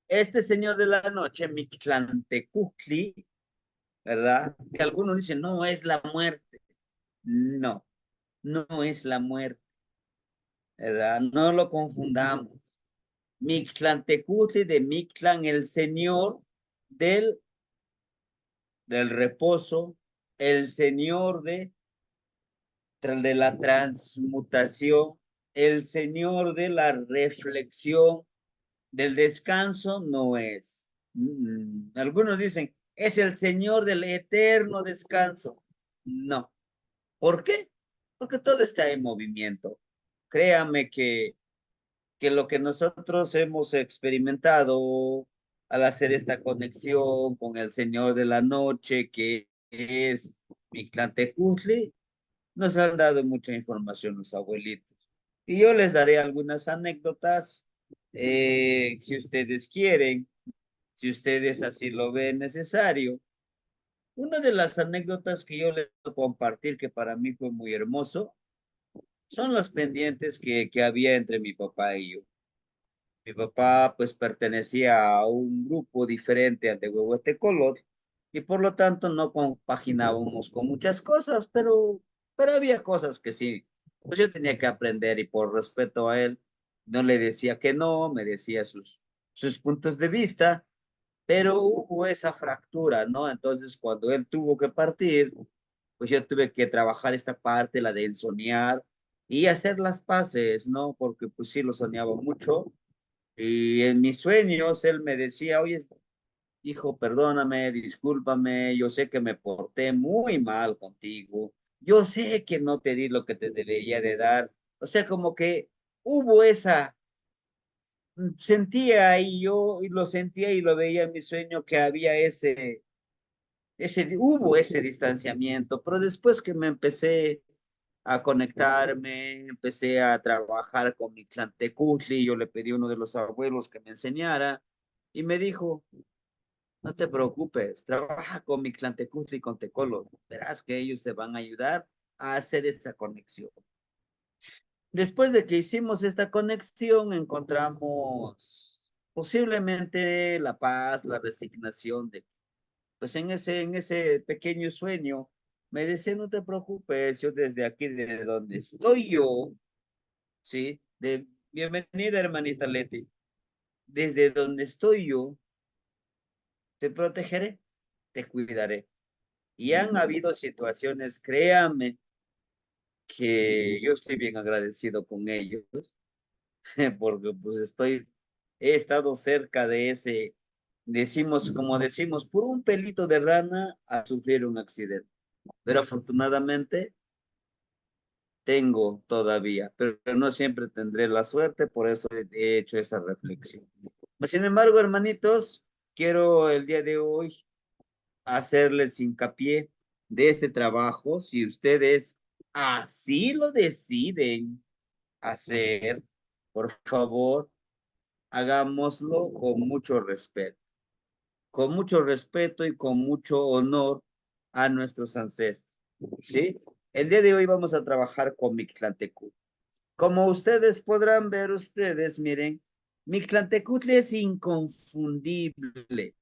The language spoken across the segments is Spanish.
Este señor de la noche, Mictlantecutli, ¿verdad? Que algunos dicen, no, es la muerte. No, no es la muerte, ¿verdad? No lo confundamos. Mictlantecutli de Mictlán, el señor del, del reposo, el señor de la transmutación, el señor de la reflexión, del descanso, no es. Algunos dicen, es el señor del eterno descanso. No. ¿Por qué? Porque todo está en movimiento. Créame que lo que nosotros hemos experimentado al hacer esta conexión con el Señor de la Noche, que es Mictlantecutli, nos han dado mucha información los abuelitos. Y yo les daré algunas anécdotas, si ustedes quieren, si ustedes así lo ven necesario. Una de las anécdotas que yo les puedo compartir, que para mí fue muy hermoso, son los pendientes que había entre mi papá y yo. Mi papá pues pertenecía a un grupo diferente al de Huehuetecolor y por lo tanto no compaginábamos con muchas cosas, pero había cosas que sí, pues yo tenía que aprender y por respeto a él no le decía que no, me decía sus puntos de vista, pero hubo esa fractura, ¿no? Entonces cuando él tuvo que partir, pues yo tuve que trabajar esta parte, la de soñar y hacer las paces, ¿no? Porque pues sí lo soñaba mucho y en mis sueños él me decía, oye, hijo, perdóname, discúlpame, yo sé que me porté muy mal contigo, yo sé que no te di lo que te debería de dar. O sea, como que hubo esa, sentía y yo y lo sentía y lo veía en mi sueño que había hubo ese distanciamiento, pero después que me empecé a conectarme, empecé a trabajar con mi Tlantecutli, yo le pedí a uno de los abuelos que me enseñara y me dijo, no te preocupes, trabaja con mi Tlantecutli y con Tecolo, verás que ellos te van a ayudar a hacer esa conexión. Después de que hicimos esta conexión, encontramos posiblemente la paz, la resignación de, pues en ese pequeño sueño, me decía, no te preocupes, yo desde aquí, de donde estoy yo, ¿sí? Bienvenida, hermanita Leti. Desde donde estoy yo, te protegeré, te cuidaré. Y han habido situaciones, créame, que yo estoy bien agradecido con ellos, porque pues he estado cerca de ese, decimos, como decimos, por un pelito de rana a sufrir un accidente. Pero afortunadamente tengo todavía, pero no siempre tendré la suerte, por eso he hecho esa reflexión. Sin embargo, hermanitos, quiero el día de hoy hacerles hincapié de este trabajo, si ustedes así lo deciden hacer, por favor, hagámoslo con mucho respeto y con mucho honor a nuestros ancestros, ¿sí? El día de hoy vamos a trabajar con Mictlantecutli. Como ustedes podrán ver, ustedes, miren, Mictlantecutli es inconfundible.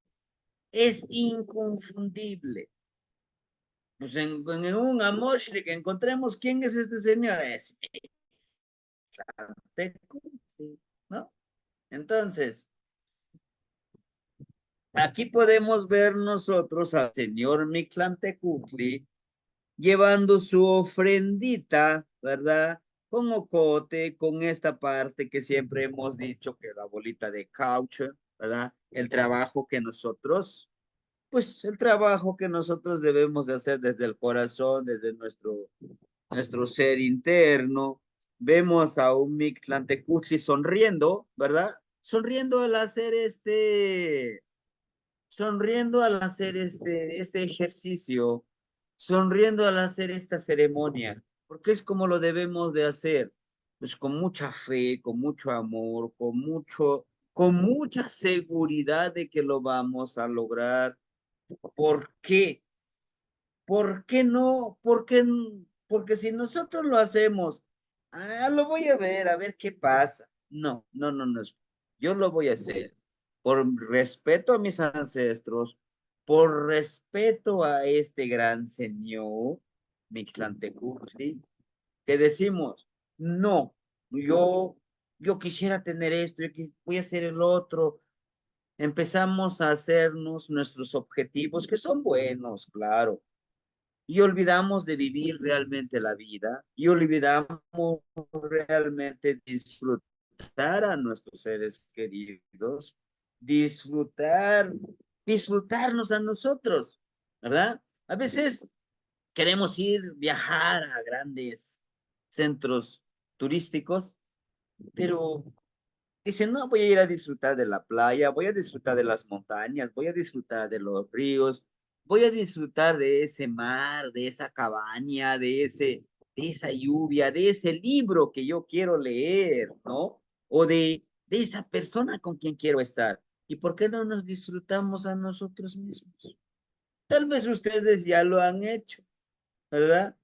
Pues en un Amoshri que encontremos quién es este señor, es Mictlantecutli, ¿no? Entonces, aquí podemos ver nosotros al señor Mictlantecutli llevando su ofrendita, ¿verdad? Con ocote, con esta parte que siempre hemos dicho que la bolita de caucho, ¿verdad? El trabajo que nosotros debemos de hacer desde el corazón, desde nuestro ser interno. Vemos a un Mictlantecutli sonriendo, ¿verdad? Sonriendo al hacer sonriendo al hacer este ejercicio, sonriendo al hacer esta ceremonia, porque es como lo debemos de hacer, pues con mucha fe, con mucho amor, con mucha seguridad de que lo vamos a lograr. ¿Por qué? ¿Por qué no? Porque si nosotros lo hacemos, lo voy a ver qué pasa. No, no, no, no. Yo lo voy a hacer. por respeto a mis ancestros, por respeto a este gran señor, Mictlantecutli, que decimos, no, yo quisiera tener esto, voy a hacer el otro. Empezamos a hacernos nuestros objetivos, que son buenos, claro, y olvidamos de vivir realmente la vida, y olvidamos realmente disfrutar a nuestros seres queridos, disfrutar, disfrutarnos a nosotros, ¿verdad? A veces queremos ir, viajar a grandes centros turísticos, pero dicen, no, voy a ir a disfrutar de la playa, voy a disfrutar de las montañas, voy a disfrutar de los ríos, voy a disfrutar de ese mar, de esa cabaña, de esa lluvia, de ese libro que yo quiero leer, ¿no? O de esa persona con quien quiero estar. ¿Y por qué no nos disfrutamos a nosotros mismos? Tal vez ustedes ya lo han hecho, ¿verdad?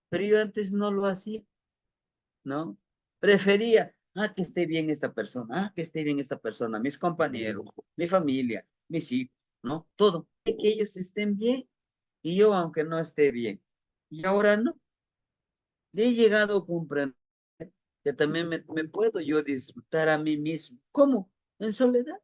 Pero yo antes no lo hacía, ¿no? Prefería, que esté bien esta persona, que esté bien esta persona, mis compañeros, mi familia, mis hijos, ¿no? Todo, que ellos estén bien y yo aunque no esté bien. Y ahora no, he llegado a comprender que también me puedo yo disfrutar a mí mismo. ¿Cómo? En soledad.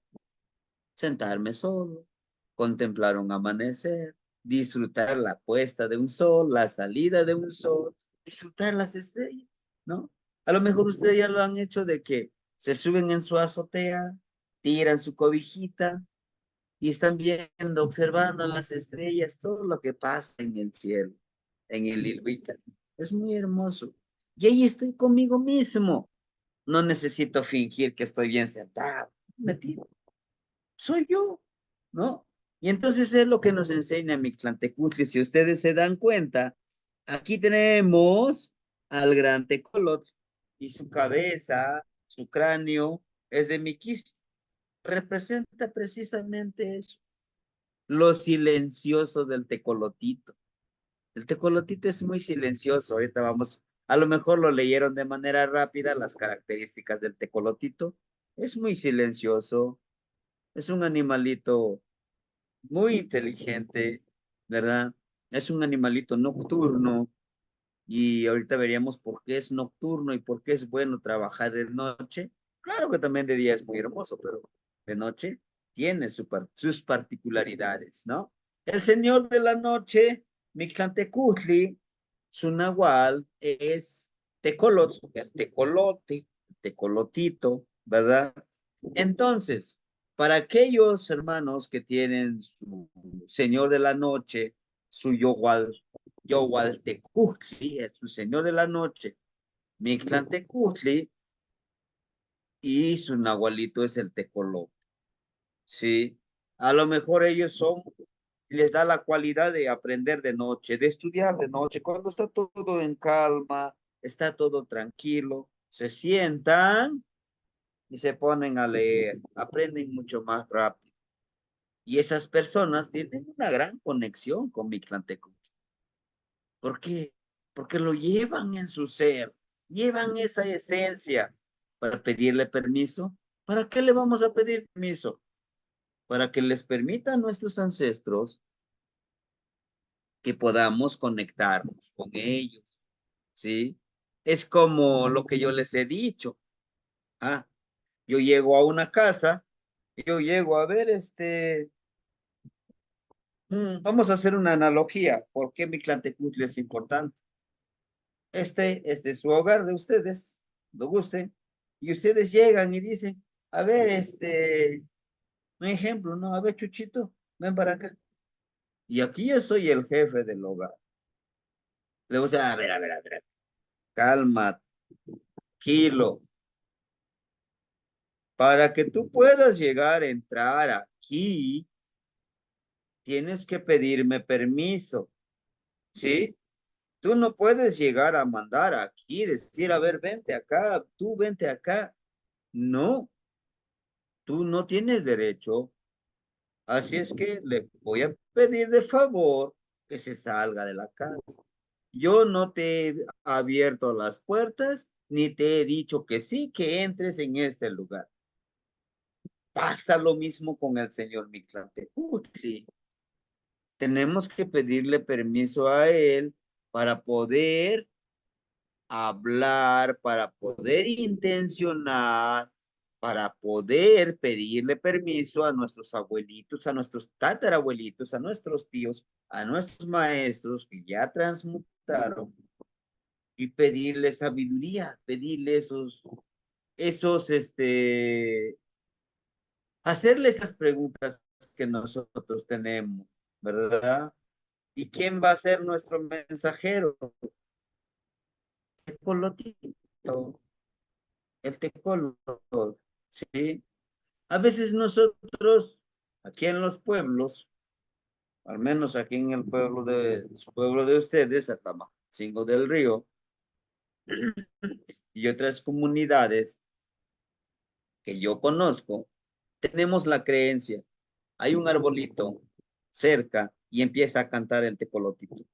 Sentarme solo, contemplar un amanecer, disfrutar la puesta de un sol, la salida de un sol, disfrutar las estrellas, ¿no? A lo mejor ustedes ya lo han hecho de que se suben en su azotea, tiran su cobijita y están viendo, observando las estrellas, todo lo que pasa en el cielo, en el Ilhuica. Es muy hermoso. Y ahí estoy conmigo mismo. No necesito fingir que estoy bien sentado, metido, soy yo, ¿no? Y entonces es lo que nos enseña Mictlantecutli. Si ustedes se dan cuenta, aquí tenemos al gran Tecolot y su cabeza, su cráneo es de Miquistli. Representa precisamente eso, lo silencioso del tecolotito. El tecolotito es muy silencioso. Ahorita vamos, a lo mejor lo leyeron de manera rápida, las características del tecolotito. Es muy silencioso, es un animalito muy inteligente, ¿verdad? Es un animalito nocturno y ahorita veríamos por qué es nocturno y por qué es bueno trabajar de noche. Claro que también de día es muy hermoso, pero de noche tiene sus particularidades, ¿no? El señor de la noche, Mictlantecutli, su nahual es Tecolot, el tecolote, el tecolotito, ¿verdad? Entonces, para aquellos hermanos que tienen su Señor de la Noche, su Yowaltecutli, es su Señor de la Noche, Mictlantecutli, y su Nahualito es el Tecolote, ¿sí? A lo mejor ellos les da la cualidad de aprender de noche, de estudiar de noche, cuando está todo en calma, está todo tranquilo, se sientan y se ponen a leer, aprenden mucho más rápido. Y esas personas tienen una gran conexión con Mictlantecutli. ¿Por qué? Porque lo llevan en su ser, llevan esa esencia para pedirle permiso. ¿Para qué le vamos a pedir permiso? Para que les permita a nuestros ancestros que podamos conectarnos con ellos, ¿sí? Es como lo que yo les he dicho. Ah, yo llego a una casa, yo llego a ver, vamos a hacer una analogía. ¿Por qué Mictlantecutli es importante? Este es de su hogar de ustedes, lo guste, y ustedes llegan y dicen, a ver, un ejemplo, ¿no? A ver, Chuchito, ven para acá. Y aquí yo soy el jefe del hogar. Le voy a decir, a ver, calma, tranquilo. Para que tú puedas llegar a entrar aquí, tienes que pedirme permiso, ¿sí? Tú no puedes llegar a mandar aquí, decir, a ver, vente acá, tú vente acá. No, tú no tienes derecho. Así es que le voy a pedir de favor que se salga de la casa. Yo no te he abierto las puertas ni te he dicho que sí, que entres en este lugar. pasa lo mismo con el señor Mictlantecutli. Tenemos que pedirle permiso a él para poder hablar, para poder intencionar, para poder pedirle permiso a nuestros abuelitos, a nuestros tatarabuelitos, a nuestros tíos, a nuestros maestros que ya transmutaron y pedirle sabiduría, pedirle hacerle esas preguntas que nosotros tenemos, ¿verdad? ¿Y quién va a ser nuestro mensajero? El tecolotito, el tecolo, ¿sí? A veces nosotros, aquí en los pueblos, al menos aquí en el pueblo de ustedes, Atamacingo del Río, y otras comunidades que yo conozco, tenemos la creencia, hay un arbolito cerca y empieza a cantar el tecolotito.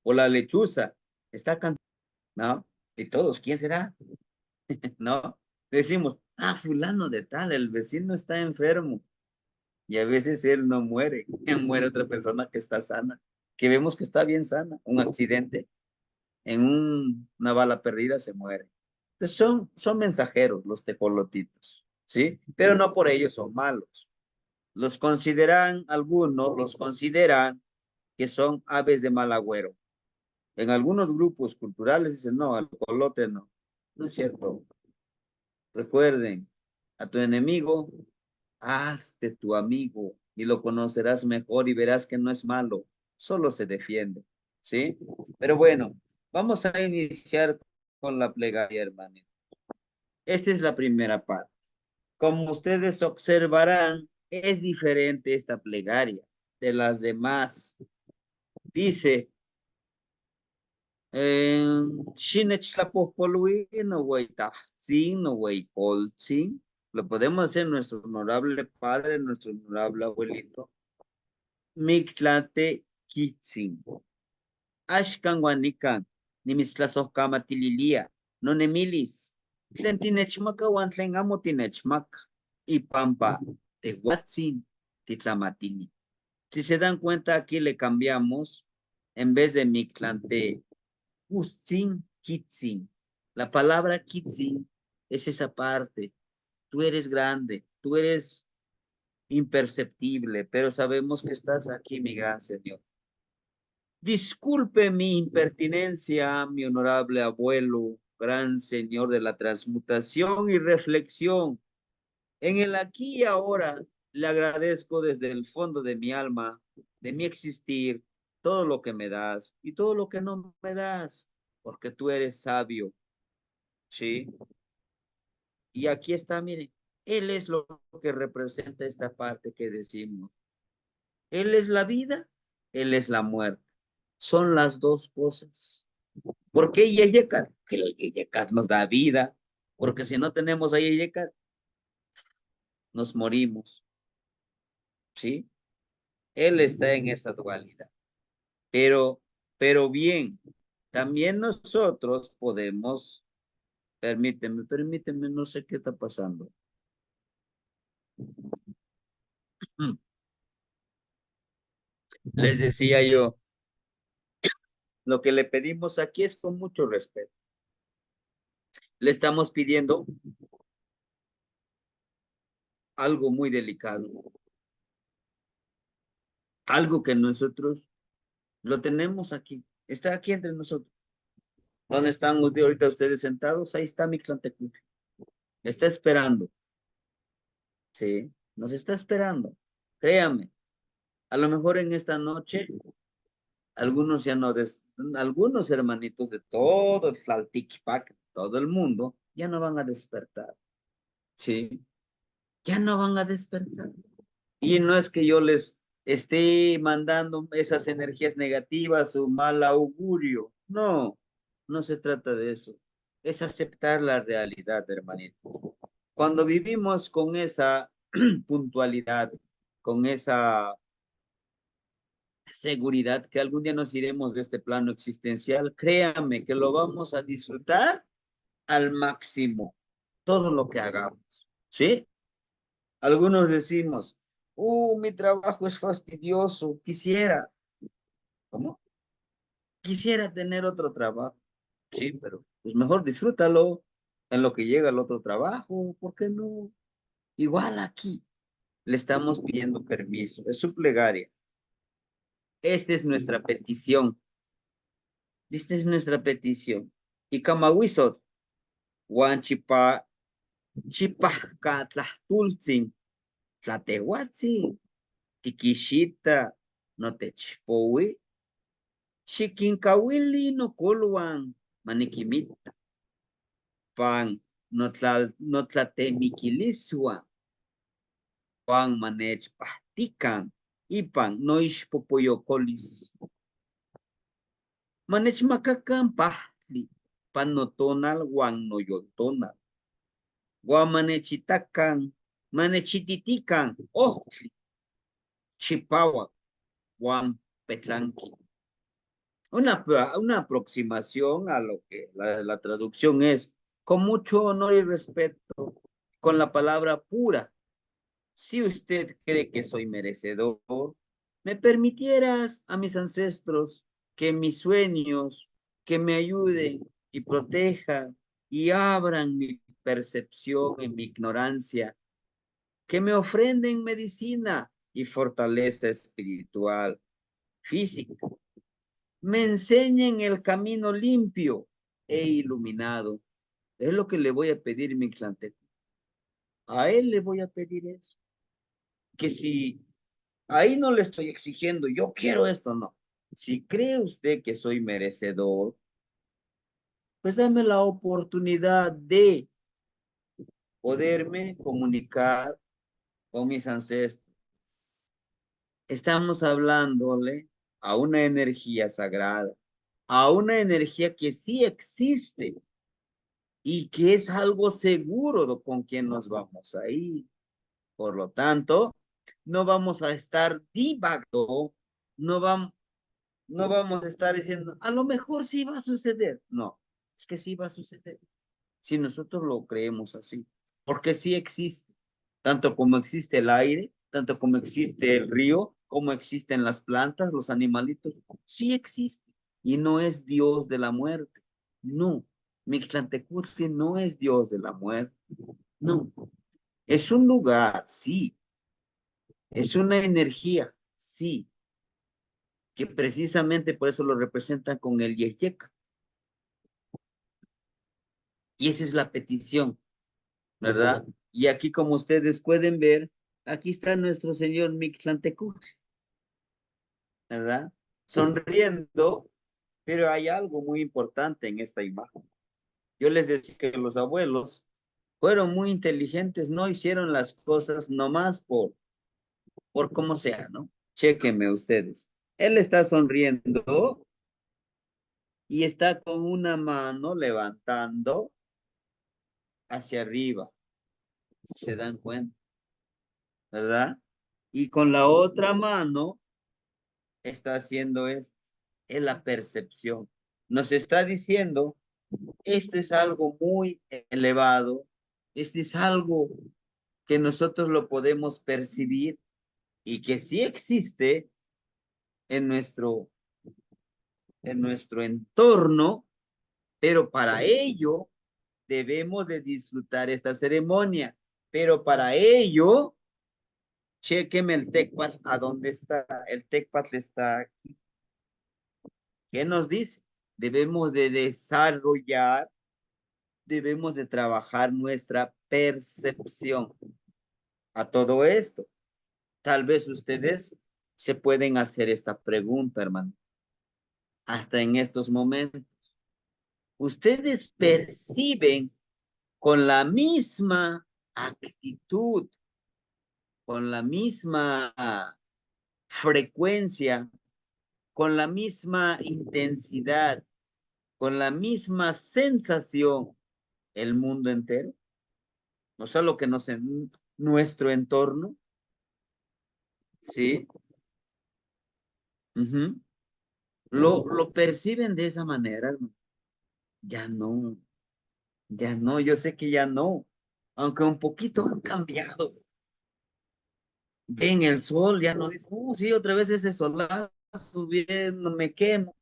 O la lechuza está cantando, ¿no? Y todos, ¿quién será? ¿No? Decimos, fulano de tal, el vecino está enfermo. Y a veces él no muere, muere otra persona que está sana, que vemos que está bien sana, un accidente, en una bala perdida se muere. Entonces son mensajeros los tecolotitos, ¿sí? Pero no por ello son malos. Algunos los consideran que son aves de mal agüero. En algunos grupos culturales dicen, no, al colote no. No es cierto. Recuerden, a tu enemigo, hazte tu amigo y lo conocerás mejor y verás que no es malo, solo se defiende, ¿sí? Pero bueno, vamos a iniciar con la plegaria, hermano. Esta es la primera parte. Como ustedes observarán, es diferente esta plegaria de las demás. Dice, lo podemos hacer nuestro honorable padre, nuestro honorable abuelito. Mictlante Kitzin. Ashkan wanikan. Nimisklasoh kama tililia. No nemilis. Tlen tinechmaka wan tlen amo tinechmaka. Ipampa tehuatzin titlamatini. Si se dan cuenta, aquí le cambiamos, en vez de Mictlante Kitzin, Kitzin. La palabra Kitzin es esa parte. Tú eres grande, tú eres imperceptible, pero sabemos que estás aquí, mi gran Señor. Disculpe mi impertinencia, mi honorable abuelo, gran Señor de la transmutación y reflexión. En el aquí y ahora le agradezco desde el fondo de mi alma, de mi existir, todo lo que me das y todo lo que no me das, porque tú eres sabio, ¿sí? Y aquí está, miren, Él es lo que representa esta parte que decimos. Él es la vida, Él es la muerte. Son las dos cosas. ¿Por qué Yeyekat? Que el Yeyekat nos da vida, porque si no tenemos a Yeyekat, nos morimos, ¿sí? Él está en esa dualidad. Pero bien, también nosotros podemos, permíteme, no sé qué está pasando. Les decía yo, lo que le pedimos aquí es con mucho respeto. Le estamos pidiendo algo muy delicado, algo que nosotros lo tenemos aquí, está aquí entre nosotros. ¿Dónde están ahorita ustedes sentados? Ahí está Mictlantecutli. Está esperando, ¿sí? Nos está esperando. Créame, a lo mejor en esta noche, algunos ya no, algunos hermanitos de todo el Tlaltiquipac, todo el mundo, ya no van a despertar, ¿sí? Ya no van a despertar. Y no es que yo les esté mandando esas energías negativas o mal augurio. No, no se trata de eso. Es aceptar la realidad, hermanito. Cuando vivimos con esa puntualidad, con esa seguridad que algún día nos iremos de este plano existencial, créame que lo vamos a disfrutar al máximo, todo lo que hagamos, ¿sí? Algunos decimos, mi trabajo es fastidioso, quisiera, ¿cómo? Quisiera tener otro trabajo. Sí, pero pues mejor disfrútalo en lo que llega el otro trabajo, ¿por qué no? Igual aquí le estamos pidiendo permiso, es su plegaria. Esta es nuestra petición, esta es nuestra petición. Y Kamawisot, Juan Chipajka Tlahtultzin, Tlatehuatzin, Tikishita, Notechpowi, Xiquincauili no Kuluan, Maniquimita, Pan, Notlatemiquilisua, Juan Manech Pahtican, Ipan, Noishpopoyocolis, Manech Macacan Pahtli, Panotonal, Juan Noyotonal, Juan Manechitacan, Manechititican, Ohtli, Chipawa, Juan Petlanqui. Una aproximación a lo que la traducción es, con mucho honor y respeto, con la palabra pura. Si usted cree que soy merecedor, me permitieras a mis ancestros que mis sueños, que me ayuden y protejan y abran mi percepción en mi ignorancia, que me ofrenden medicina y fortaleza espiritual, física, me enseñen el camino limpio e iluminado. Es lo que le voy a pedir, Mictlantec. A él le voy a pedir eso. Que si ahí no le estoy exigiendo, yo quiero esto, no. Si cree usted que soy merecedor, pues dame la oportunidad de poderme comunicar con mis ancestros. Estamos hablándole a una energía sagrada, a una energía que sí existe y que es algo seguro con quien nos vamos a ir. Por lo tanto, no vamos a estar divagando, no vamos, no vamos a estar diciendo, a lo mejor sí va a suceder. No, es que sí va a suceder. Si nosotros lo creemos así, porque sí existe, tanto como existe el aire, tanto como existe el río, como existen las plantas, los animalitos, sí existe. Y no es Dios de la muerte. No, Mictlantecutli no es Dios de la muerte. No, es un lugar, sí, es una energía, sí, que precisamente por eso lo representan con el Yeyeka. Y esa es la petición, ¿verdad? Y aquí, como ustedes pueden ver, aquí está nuestro señor Mictlantecutli, ¿verdad? Sonriendo, pero hay algo muy importante en esta imagen. Yo les decía que los abuelos fueron muy inteligentes, no hicieron las cosas nomás por como sea, ¿no? Chéquenme ustedes. Él está sonriendo y está con una mano levantando hacia arriba, si se dan cuenta, ¿verdad? Y con la otra mano está haciendo esto, es la percepción. Nos está diciendo, esto es algo muy elevado, esto es algo que nosotros lo podemos percibir y que sí existe en nuestro entorno, pero para ello debemos de disfrutar esta ceremonia. Pero para ello, chequeme el TECPAT, ¿a dónde está? El TECPAT está aquí. ¿Qué nos dice? Debemos de desarrollar, debemos de trabajar nuestra percepción a todo esto. Tal vez ustedes se pueden hacer esta pregunta, hermano, hasta en estos momentos. Ustedes perciben con la misma actitud, con la misma frecuencia, con la misma intensidad, con la misma sensación el mundo entero, no solo que nos en nuestro entorno, ¿sí? Uh-huh. Lo perciben de esa manera, hermano. Ya no, yo sé que ya no, aunque un poquito han cambiado, ven el sol, ya no dice, sí, otra vez ese solazo subiendo, me quema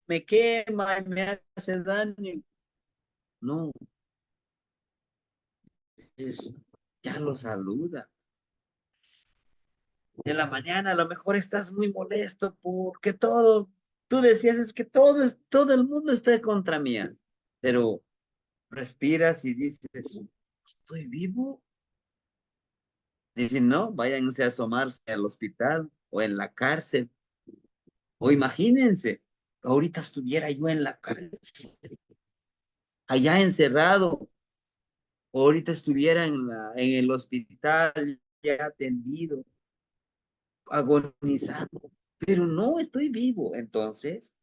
y me hace daño. No, es, ya lo saluda. En la mañana a lo mejor estás muy molesto porque tú decías es que todo el mundo está contra mía, pero respiras y dices, estoy vivo. Dicen, no, váyanse a asomarse al hospital o en la cárcel. O imagínense, ahorita estuviera yo en la cárcel, allá encerrado, o ahorita estuviera en el hospital ya atendido, agonizando, pero no estoy vivo, entonces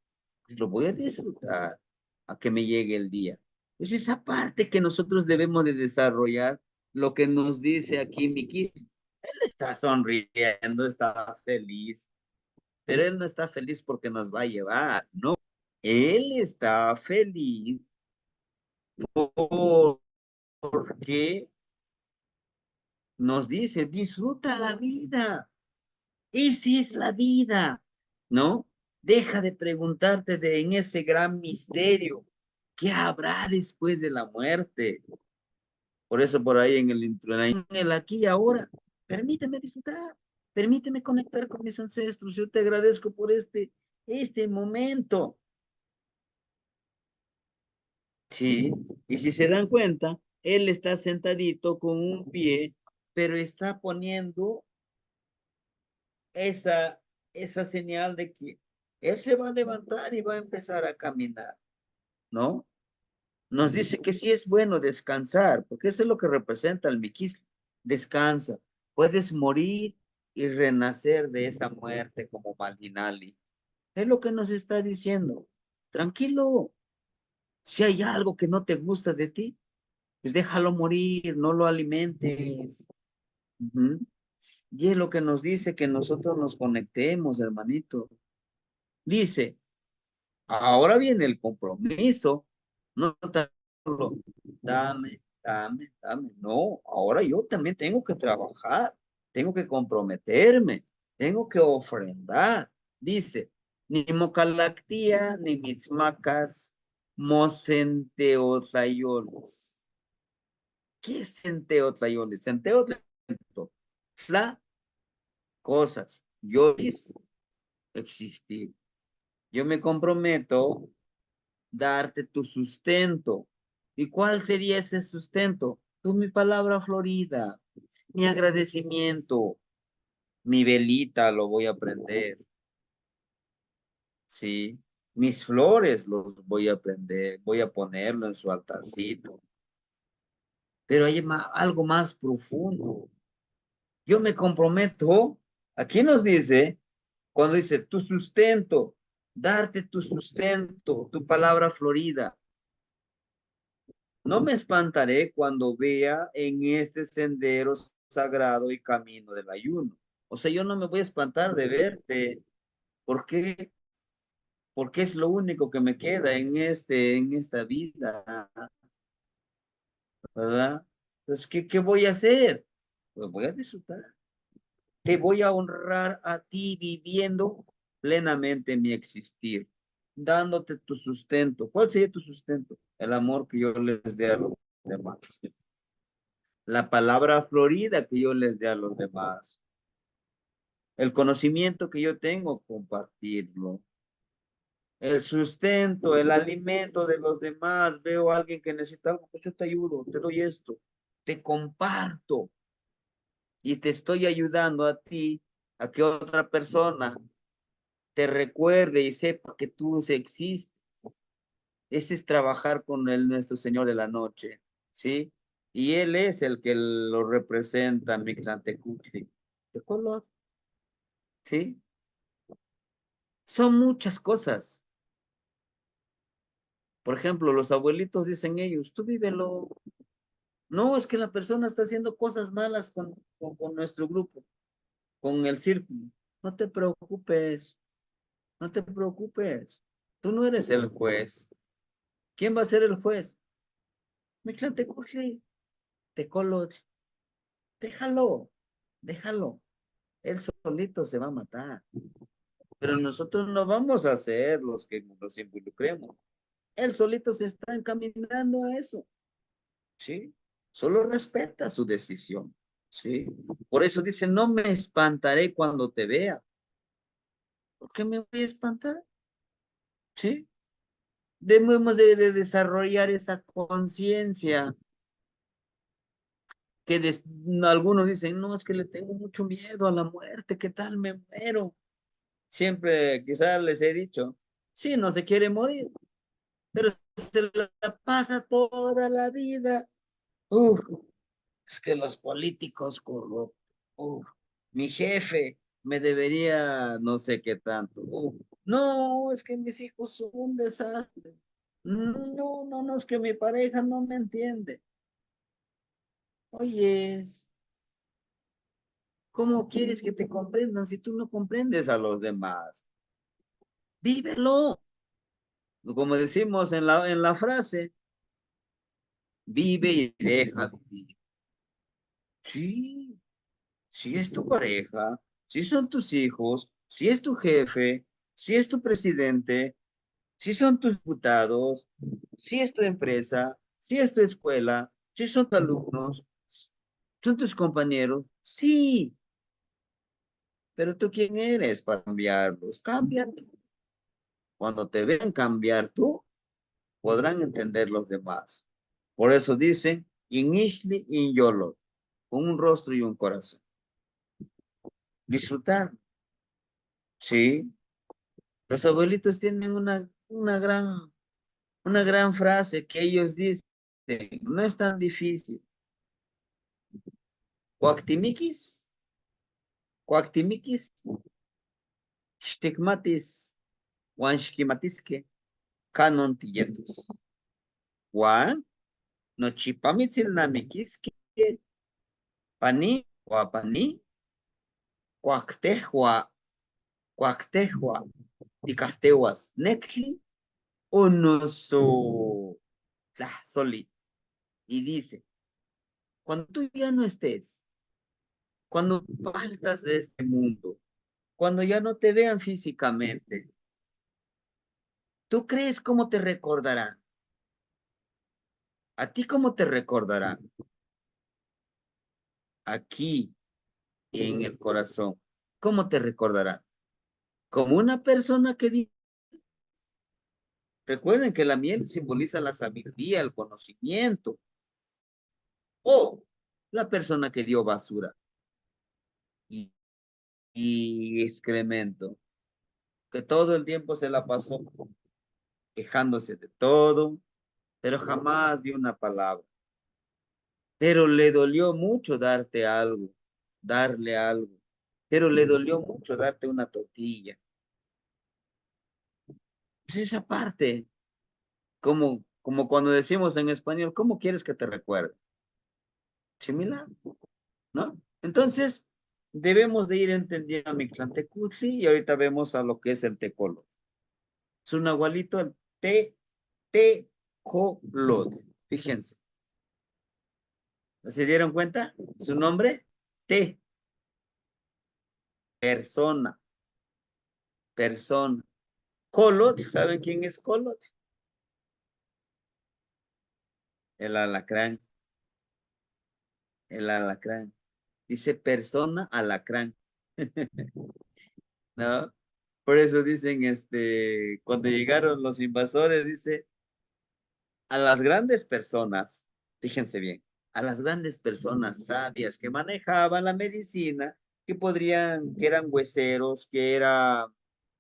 pues lo voy a disfrutar a que me llegue el día. Es esa parte que nosotros debemos de desarrollar, lo que nos dice aquí Miki. Él está sonriendo, está feliz, pero él no está feliz porque nos va a llevar, no. Él está feliz porque nos dice, disfruta la vida. Esa es la vida, ¿no? Deja de preguntarte en ese gran misterio, ¿qué habrá después de la muerte? Por eso por ahí en el aquí y ahora, permíteme disfrutar, permíteme conectar con mis ancestros. Yo te agradezco por este momento. Sí, y si se dan cuenta, él está sentadito con un pie, pero está poniendo esa, esa señal de que él se va a levantar y va a empezar a caminar, ¿no? Nos dice que sí es bueno descansar, porque eso es lo que representa el miquis. Descansa, puedes morir y renacer de esa muerte como Malinali. Es lo que nos está diciendo. Tranquilo, si hay algo que no te gusta de ti, pues déjalo morir, no lo alimentes. Ujú. Y es lo que nos dice que nosotros nos conectemos, hermanito. Dice, ahora viene el compromiso. No tan solo, dame. No, ahora yo también tengo que trabajar, tengo que comprometerme, tengo que ofrendar. Dice, ni mocalactía, ni mitzmacas, mosenteotlayoles. ¿Qué es centeotlayoles? Centeotlayoles, fla, cosas, yolis, existir. Yo me comprometo darte tu sustento. ¿Y cuál sería ese sustento? Pues mi palabra florida, mi agradecimiento, mi velita lo voy a prender, ¿sí? Mis flores los voy a prender, voy a ponerlo en su altarcito. Pero hay algo más profundo. Yo me comprometo, aquí nos dice, cuando dice tu sustento, darte tu sustento, tu palabra florida. No me espantaré cuando vea en este sendero sagrado y camino del ayuno. O sea, yo no me voy a espantar de verte. ¿Por qué? Porque es lo único que me queda en esta vida, ¿verdad? Entonces, ¿qué voy a hacer? Pues voy a disfrutar. Te voy a honrar a ti viviendo plenamente mi existir, dándote tu sustento. ¿Cuál sería tu sustento? El amor que yo les dé a los demás. La palabra florida que yo les dé a los demás, el conocimiento que yo tengo, compartirlo, el sustento, el alimento de los demás, veo a alguien que necesita algo, pues yo te ayudo, te doy esto, te comparto y te estoy ayudando a ti a que otra persona te recuerde y sepa que tú existes. Ese es trabajar con el nuestro Señor de la noche, ¿sí? Y Él es el que lo representa, Mictlantecutli. ¿De color? ¿Sí? Son muchas cosas. Por ejemplo, los abuelitos dicen ellos, tú vívelo. No, es que la persona está haciendo cosas malas con nuestro grupo, con el círculo. No te preocupes, no te preocupes. Tú no eres el juez. ¿Quién va a ser el juez? Mictlantecutli, Tecolotl, déjalo. déjalo, él solito se va a matar. Pero nosotros no vamos a ser los que nos involucremos. Él solito se está encaminando a eso, ¿sí? Solo respeta su decisión, ¿sí? Por eso dice, no me espantaré cuando te vea. ¿Por qué me voy a espantar? ¿Sí? Debemos de desarrollar esa conciencia que algunos dicen, no, es que le tengo mucho miedo a la muerte, ¿qué tal me muero? Siempre quizás les he dicho, sí, no se quiere morir, pero se la pasa toda la vida. Uf, es que los políticos corruptos, uf, mi jefe me debería no sé qué tanto. Uf, no, es que mis hijos son un desastre. No, no, no, es que mi pareja no me entiende. Oye, ¿cómo quieres que te comprendan si tú no comprendes a los demás? Vívelo. Como decimos en la frase, vive y deja vivir. Sí, si es tu pareja, si son tus hijos, si es tu jefe, si es tu presidente, si son tus diputados, si es tu empresa, si es tu escuela, si son tus alumnos, son tus compañeros, sí, pero tú quién eres para cambiarlos, cambia tú. Cuando te ven cambiar tú, podrán entender los demás. Por eso dicen, in Ishli, in Yolo, con un rostro y un corazón. Disfrutar, sí. Los abuelitos tienen una gran frase que ellos dicen, no es tan difícil. Cuactimiquis, cuactimiquis, stigmatis, wanshkimatisque, canon tilletus. Juan, no chipamitzil namiquisque, pani, guapani, cuactejua, cuactejua, ticastehuas, nectli, unoso, soli. Y dice, cuando tú ya no estés, cuando partas de este mundo, cuando ya no te vean físicamente, ¿tú crees cómo te recordarán? ¿A ti cómo te recordarán? Aquí, en el corazón. ¿Cómo te recordarán? Como una persona que recuerden que la miel simboliza la sabiduría, el conocimiento, o la persona que dio basura y, y excremento, que todo el tiempo se la pasó quejándose de todo, pero jamás dio una palabra. Pero le dolió mucho darte algo, darle algo, pero le dolió mucho darte una tortilla. Pues esa parte, como cuando decimos en español, ¿cómo quieres que te recuerde? Similar, ¿no? Entonces, debemos de ir entendiendo a Mictlantecutli y ahorita vemos a lo que es el tecolo. Es un agualito, el tecolot. Fíjense, ¿se dieron cuenta? Su nombre, te, persona, persona. Colot, ¿saben quién es Colot? El alacrán, el alacrán. Dice persona alacrán, ¿no? Por eso dicen, cuando llegaron los invasores, dice, a las grandes personas, fíjense bien, a las grandes personas sabias que manejaban la medicina, que eran hueseros,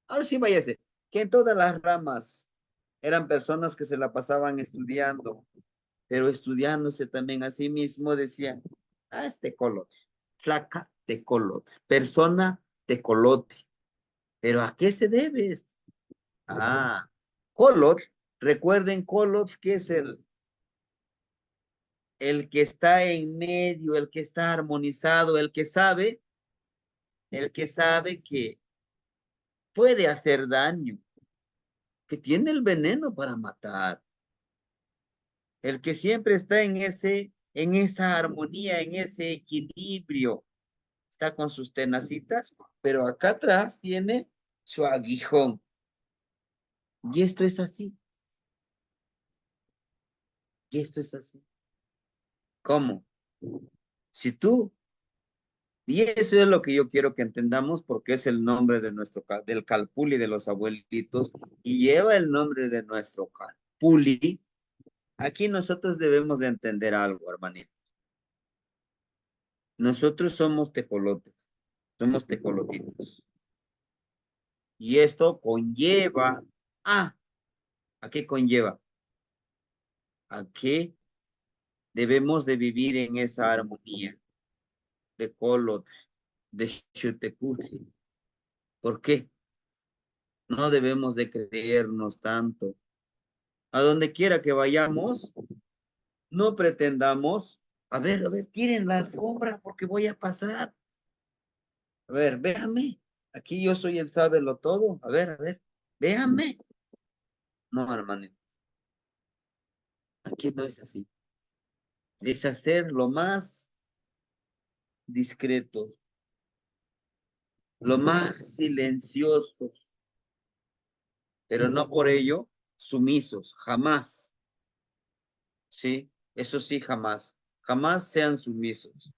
ahora sí váyase, que en todas las ramas eran personas que se la pasaban estudiando, pero estudiándose también a sí mismo decían, colote, flaca tecolote, persona tecolote, pero ¿a qué se debe esto? Ah, color, recuerden color que es el que está en medio, el que está armonizado, el que sabe que puede hacer daño, que tiene el veneno para matar, el que siempre está en esa armonía, en ese equilibrio, está con sus tenacitas, pero acá atrás tiene su aguijón. Y esto es así. Y esto es así. ¿Cómo? Si tú, y eso es lo que yo quiero que entendamos porque es el nombre de del calpuli de los abuelitos y lleva el nombre de nuestro calpuli. Aquí nosotros debemos de entender algo, hermanito. Nosotros somos tecolotes, somos tecolotitos. Y esto conlleva ¿a qué conlleva? A que debemos de vivir en esa armonía de colot, de Xutecuhtli. ¿Por qué? No debemos de creernos tanto. A donde quiera que vayamos, no pretendamos, a ver, tiren la alfombra porque voy a pasar. A ver, véame. Aquí yo soy el sábelo todo. A ver, véame. No, hermanito, aquí no es así. Es hacer lo más discretos, lo más silenciosos, pero no por ello sumisos, jamás. ¿Sí? Eso sí, jamás. Jamás sean sumisos.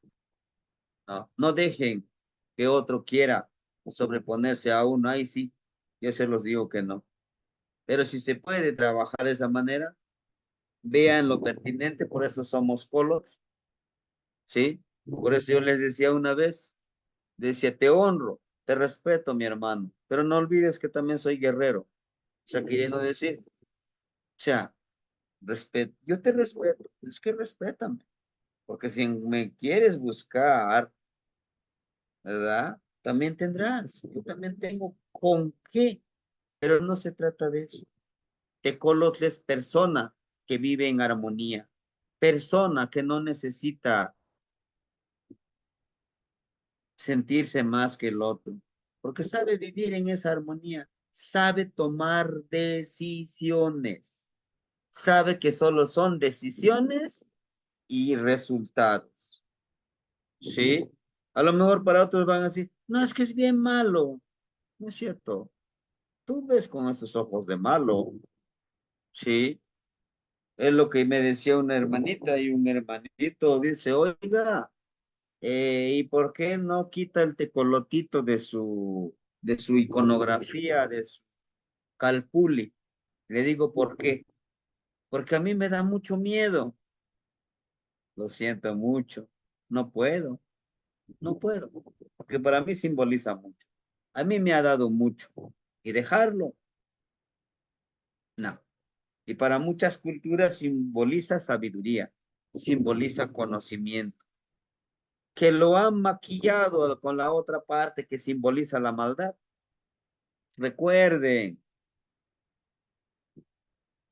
No, no dejen que otro quiera sobreponerse a uno. Ahí sí, yo se los digo que no. Pero si se puede trabajar de esa manera, vean lo pertinente, por eso somos colos, ¿sí? Por eso yo les decía una vez, decía, te honro, te respeto, mi hermano, pero no olvides que también soy guerrero. O sea, queriendo decir, o sea, respeto, yo te respeto, es que respétame, porque si me quieres buscar, ¿verdad? También tendrás, yo también tengo con qué, pero no se trata de eso. Tecolotl es persona que vive en armonía, persona que no necesita sentirse más que el otro, porque sabe vivir en esa armonía, sabe tomar decisiones, sabe que solo son decisiones y resultados, ¿sí? A lo mejor para otros van a decir, no, es que es bien malo, no es cierto, tú ves con esos ojos de malo, ¿sí? Es lo que me decía una hermanita y un hermanito dice, oiga, ¿y por qué no quita el tecolotito de su iconografía, de su calpuli? Le digo, ¿por qué? Porque a mí me da mucho miedo. Lo siento mucho. No puedo, no puedo. Porque para mí simboliza mucho. A mí me ha dado mucho. Y dejarlo, no. Y para muchas culturas simboliza sabiduría, simboliza conocimiento, que lo han maquillado con la otra parte que simboliza la maldad. Recuerden,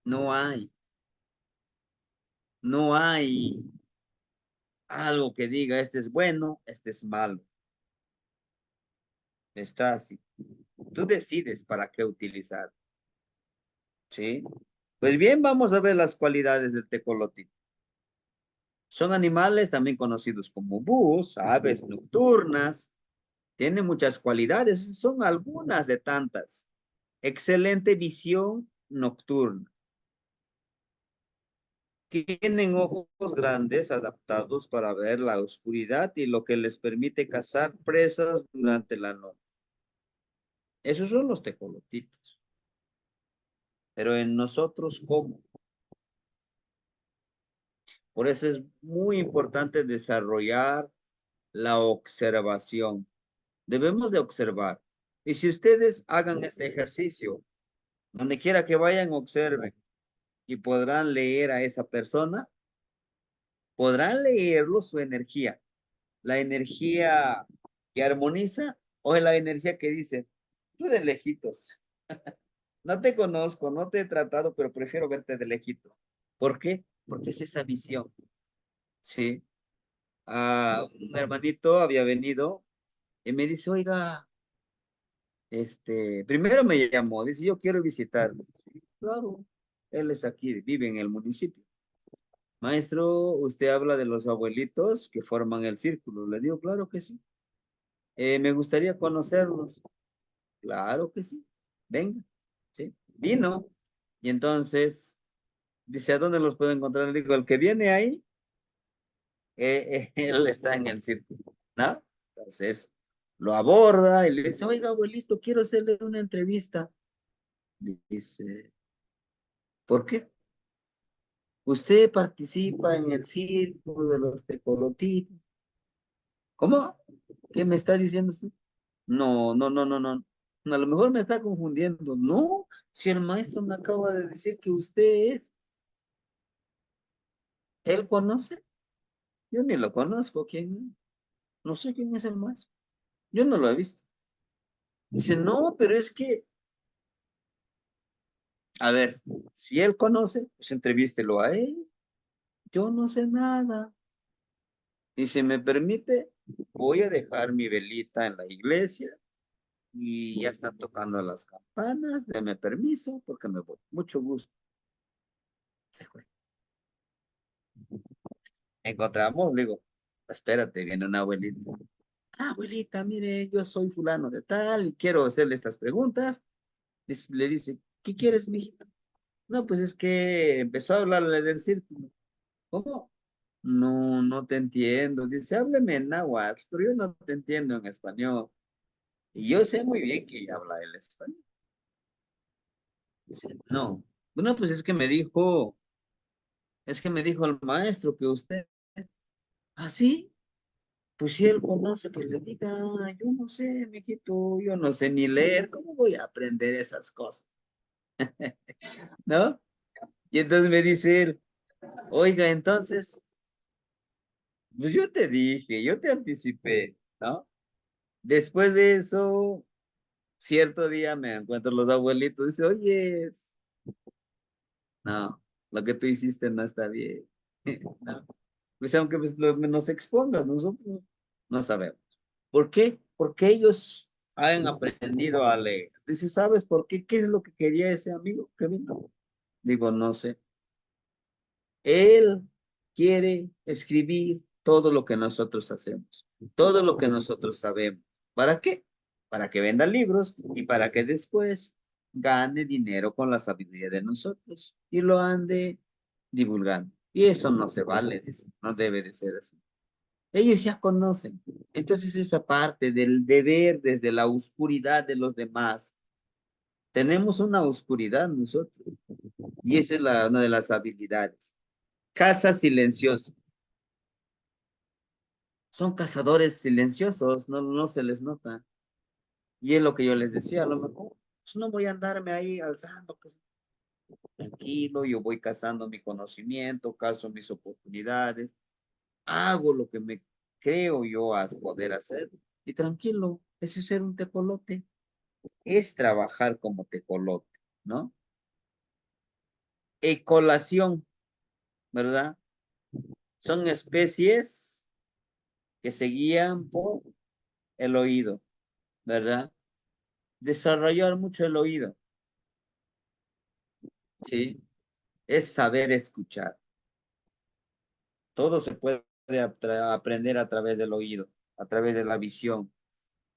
no hay, no hay algo que diga este es bueno, este es malo. Está así. Tú decides para qué utilizar, ¿sí? Pues bien, vamos a ver las cualidades del tecolote. Son animales también conocidos como búhos, aves nocturnas. Tienen muchas cualidades, son algunas de tantas. Excelente visión nocturna. Tienen ojos grandes adaptados para ver la oscuridad y lo que les permite cazar presas durante la noche. Esos son los tecolotitos. Pero en nosotros, ¿cómo? Por eso es muy importante desarrollar la observación. Debemos de observar. Y si ustedes hagan este ejercicio, donde quiera que vayan, observen y podrán leer a esa persona, podrán leerlo su energía. La energía que armoniza o la energía que dice, tú de lejitos, no te conozco, no te he tratado, pero prefiero verte de lejitos. ¿Por qué? Porque es esa visión, ¿sí? Un hermanito había venido y me dice, oiga, primero me llamó, dice, yo quiero visitarlo. Sí, claro, él es aquí, vive en el municipio. Maestro, usted habla de los abuelitos que forman el círculo. Le digo, claro que sí. Me gustaría conocerlos. Claro que sí. Venga, ¿sí? Vino. Y entonces dice, ¿a dónde los puedo encontrar? Le digo, el que viene ahí, él está en el círculo, ¿no? Entonces lo aborda y le dice, oiga, abuelito, quiero hacerle una entrevista. Dice, ¿por qué? Usted participa en el círculo de los tecolotitos. ¿Cómo? ¿Qué me está diciendo usted? No, no, no, no, no. A lo mejor me está confundiendo. No, si el maestro me acaba de decir que usted es, ¿él conoce? Yo ni lo conozco. ¿Quién es? No sé quién es el maestro. Yo no lo he visto. Dice, no, pero es que, a ver, si él conoce, pues entrevístelo a él. Yo no sé nada. Y si me permite, voy a dejar mi velita en la iglesia y ya están tocando las campanas. Deme permiso porque me voy. Mucho gusto. Se fue. Encontramos, le digo, espérate, viene una abuelita. Ah, abuelita, mire, yo soy fulano de tal y quiero hacerle estas preguntas. Le dice, ¿qué quieres, mijita? No, pues es que empezó a hablarle del círculo. ¿Cómo? No, no te entiendo. Dice, hábleme en náhuatl, pero yo no te entiendo en español. Y yo sé muy bien que ella habla el español. Dice, no. Bueno, pues es que me dijo el maestro que usted, ¿así? Pues si él conoce que le diga, yo no sé, mijito, yo no sé ni leer, ¿cómo voy a aprender esas cosas? ¿No? Y entonces me dice él, oiga, entonces, pues yo te dije, yo te anticipé, ¿no? Después de eso, cierto día me encuentro los abuelitos, dice, oye, no, lo que tú hiciste no está bien, ¿no? Pues aunque pues, nos expongas, nosotros no sabemos. ¿Por qué? Porque ellos han aprendido a leer. Dice, ¿sabes por qué? ¿Qué es lo que quería ese amigo que vino? Digo, no sé. Él quiere escribir todo lo que nosotros hacemos, todo lo que nosotros sabemos. ¿Para qué? Para que venda libros y para que después gane dinero con la sabiduría de nosotros y lo ande divulgando. Y eso no se vale, dice, no debe de ser así. Ellos ya conocen. Entonces esa parte del deber desde la oscuridad de los demás. Tenemos una oscuridad nosotros y esa es una de las habilidades. Casa silenciosa. Son cazadores silenciosos, no, no se les nota. Y es lo que yo les decía, a lo mejor, pues no voy a andarme ahí alzando, pues tranquilo, yo voy cazando mi conocimiento, cazo mis oportunidades, hago lo que me creo yo a poder hacer y tranquilo, ese es ser un tecolote, es trabajar como tecolote, ¿no? Ecolación, ¿verdad? Son especies que se guían por el oído, ¿verdad? Desarrollar mucho el oído, ¿sí? Es saber escuchar. Todo se puede aprender a través del oído, a través de la visión,